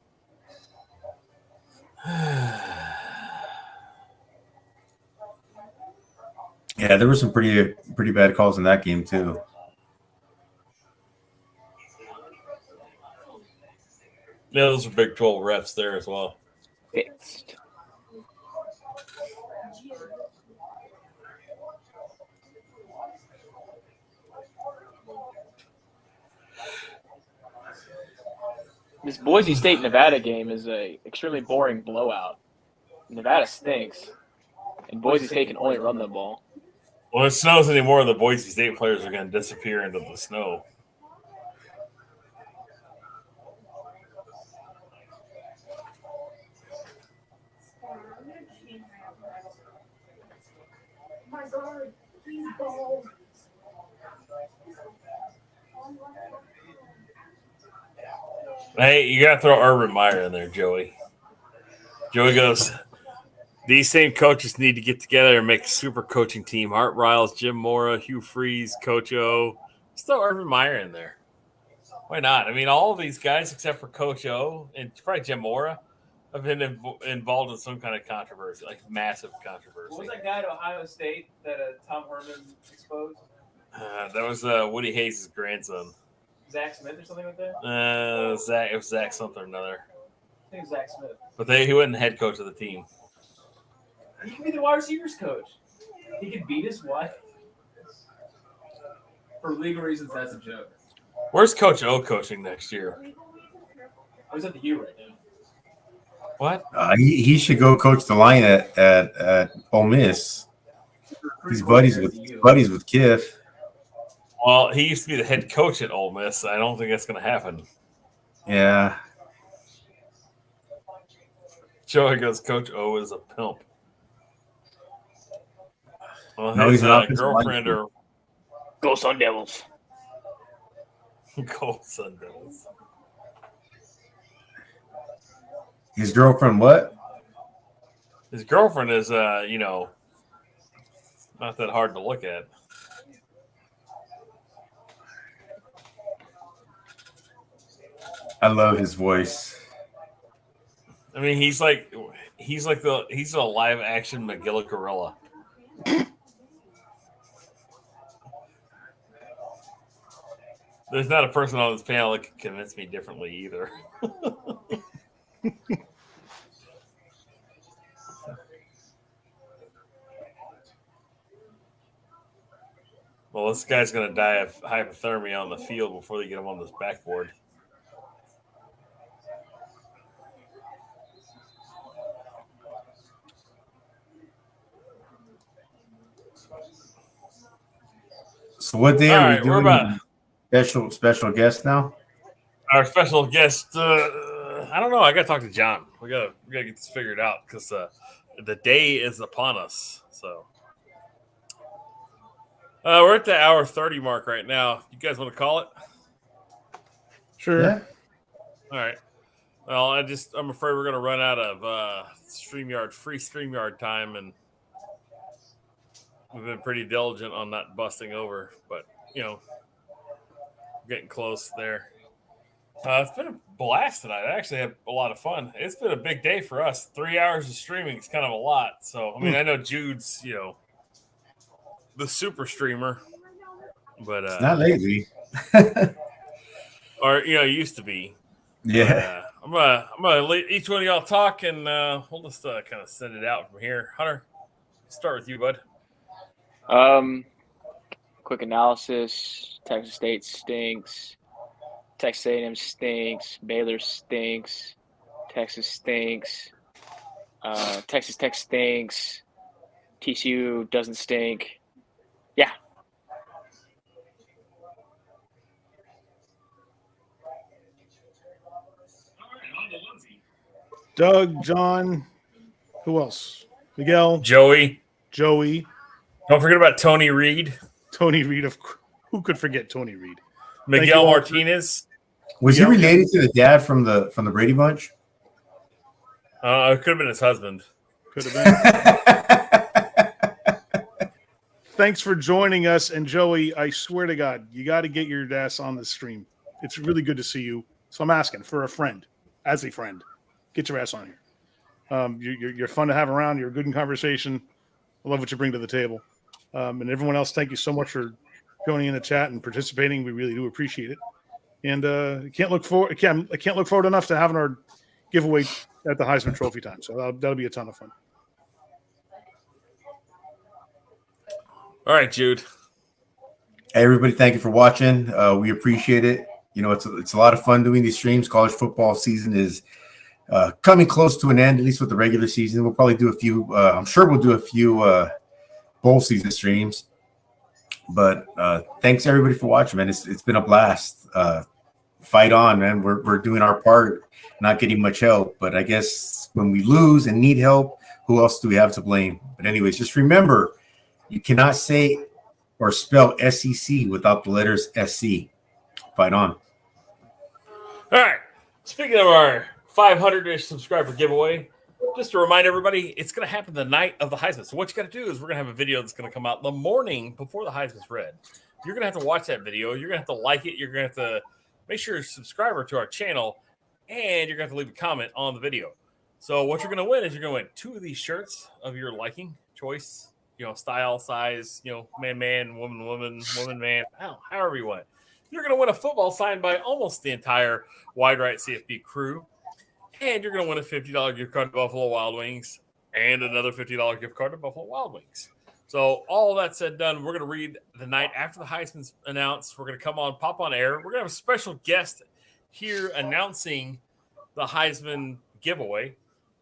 Yeah, there were some pretty bad calls in that game too. Yeah, those are Big 12 refs there as well. Fixed. This Boise State-Nevada game is a extremely boring blowout. Nevada stinks, and Boise State can only run the ball. Well, if it snows anymore, the Boise State players are going to disappear into the snow. My God, he's bald. Hey, you got to throw Urban Meyer in there, Joey. Joey goes, these same coaches need to get together and make a super coaching team. Art Briles, Jim Mora, Hugh Freeze, Coach O. Just throw Urban Meyer in there. Why not? I mean, all of these guys except for Coach O and probably Jim Mora have been involved in some kind of controversy, like massive controversy. What was that guy at Ohio State that Tom Herman exposed? That was Woody Hayes' grandson. Zach Smith or something like that? It was Zach something or another. I think it was Zach Smith. But he wasn't the head coach of the team. He could be the wide receivers coach. He could beat his wife. For legal reasons, that's a joke. Where's Coach O coaching next year? He's at the U right now. What? He should go coach the line at Ole Miss. He's buddies with Kiff. Well, he used to be the head coach at Ole Miss. I don't think that's going to happen. Yeah. Joey goes, Coach O is a pimp. Well, No, his he's an offensive girlfriend lineman. or Go Sun Devils. Gold Sun Devils. His girlfriend, what? His girlfriend is, not that hard to look at. I love his voice. I mean, he's a live action McGilla Gorilla. There's not a person on this panel that can convince me differently either. Well, this guy's going to die of hypothermia on the field before they get him on this backboard. So what day All are we right, doing? we're about Special guest now? our special guest. I don't know. I got to talk to John. We got to get this figured out because the day is upon us. So we're at the hour 30 mark right now. You guys want to call it? Sure. Yeah. All right. Well, I'm afraid we're going to run out of free StreamYard time, and we've been pretty diligent on not busting over, but getting close there. It's been a blast tonight. I actually had a lot of fun. It's been a big day for us. 3 hours of streaming is kind of a lot. So, I mean, I know Jude's, the super streamer, but It's not lazy. or used to be. Yeah. But, I'm gonna let each one of y'all talk, and we'll just kind of send it out from here. Hunter, start with you, bud. Quick analysis. Texas State stinks. Texas A&M stinks. Baylor stinks. Texas stinks. Texas Tech stinks. TCU doesn't stink. Yeah. Doug, John, who else? Miguel, Joey. Joey, Don't forget about Tony Reed. Tony Reed. Who could forget Tony Reed? Miguel Martinez. Was he related to the dad from the Brady Bunch? It could have been his husband. Could have been. Thanks for joining us. And Joey, I swear to God, you got to get your ass on the stream. It's really good to see you. So I'm asking for a friend, as a friend. Get your ass on here. You're fun to have around. You're good in conversation. I love what you bring to the table. And everyone else, thank you so much for joining in the chat and participating. We really do appreciate it. And I can't look forward enough to having our giveaway at the Heisman Trophy time. So that'll be a ton of fun. All right, Jude. Hey, everybody, thank you for watching. We appreciate it. It's a lot of fun doing these streams. College football season is coming close to an end, at least with the regular season. We'll probably do a few. I'm sure we'll do a few bowl season streams. But thanks everybody for watching, man. It's been a blast. Fight on, man. We're doing our part, not getting much help. But I guess when we lose and need help, who else do we have to blame? But anyways, just remember, you cannot say or spell SEC without the letters SC. Fight on. All right. Speaking of our 500-ish subscriber giveaway, just to remind everybody, it's going to happen the night of the Heisman. So what you got to do is we're going to have a video that's going to come out the morning before the Heisman's read. You're going to have to watch that video. You're going to have to like it. You're going to have to make sure you're a subscriber to our channel, and you're going to have to leave a comment on the video. So what you're going to win is you're going to win 2 of these shirts of your liking, choice, style, size, man, woman, man, however you want. You're going to win a football signed by almost the entire Wide Right CFB crew. And you're going to win a $50 gift card to Buffalo Wild Wings and another $50 gift card to Buffalo Wild Wings. So all that said, done, we're going to read the night after the Heisman's announced. We're going to pop on air. We're going to have a special guest here announcing the Heisman giveaway.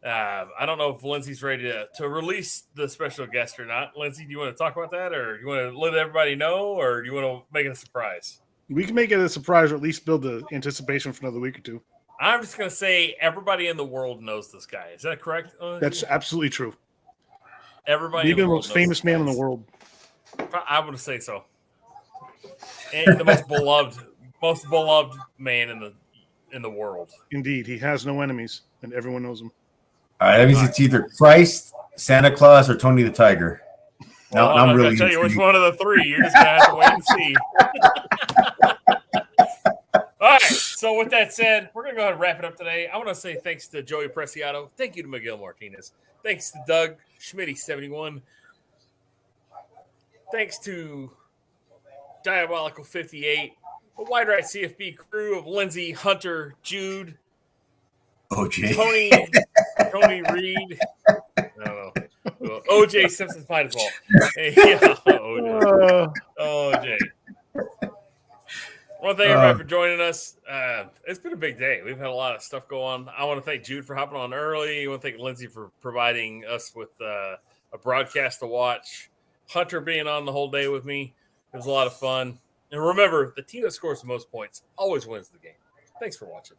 I don't know if Lindsay's ready to release the special guest or not. Lindsay, do you want to talk about that, or do you want to let everybody know, or do you want to make it a surprise? We can make it a surprise, or at least build the anticipation for another week or two. I'm just going to say everybody in the world knows this guy. Is that correct? That's absolutely true. Everybody Maybe the most famous man in the world. I would say so. And the most beloved man in the world. Indeed, he has no enemies, and everyone knows him. All right, that means it's either Christ, Santa Claus, or Tony the Tiger. Well, I'm not going to tell you which one of the three. You're just going to have to wait and see. All right. So with that said, we're going to go ahead and wrap it up today. I want to say thanks to Joey Preciado. Thank you to Miguel Martinez. Thanks to Doug Schmitty71. Thanks to Diabolical 58, the Wide Right CFB crew of Lindsay, Hunter, Jude, OJ, Tony Reed. I don't know. Well, OJ Simpson's might as well. Hey, yeah, OJ. I want to thank everybody for joining us. It's been a big day. We've had a lot of stuff go on. I want to thank Jude for hopping on early. I want to thank Lindsay for providing us with a broadcast to watch. Hunter being on the whole day with me. It was a lot of fun. And remember, the team that scores the most points always wins the game. Thanks for watching.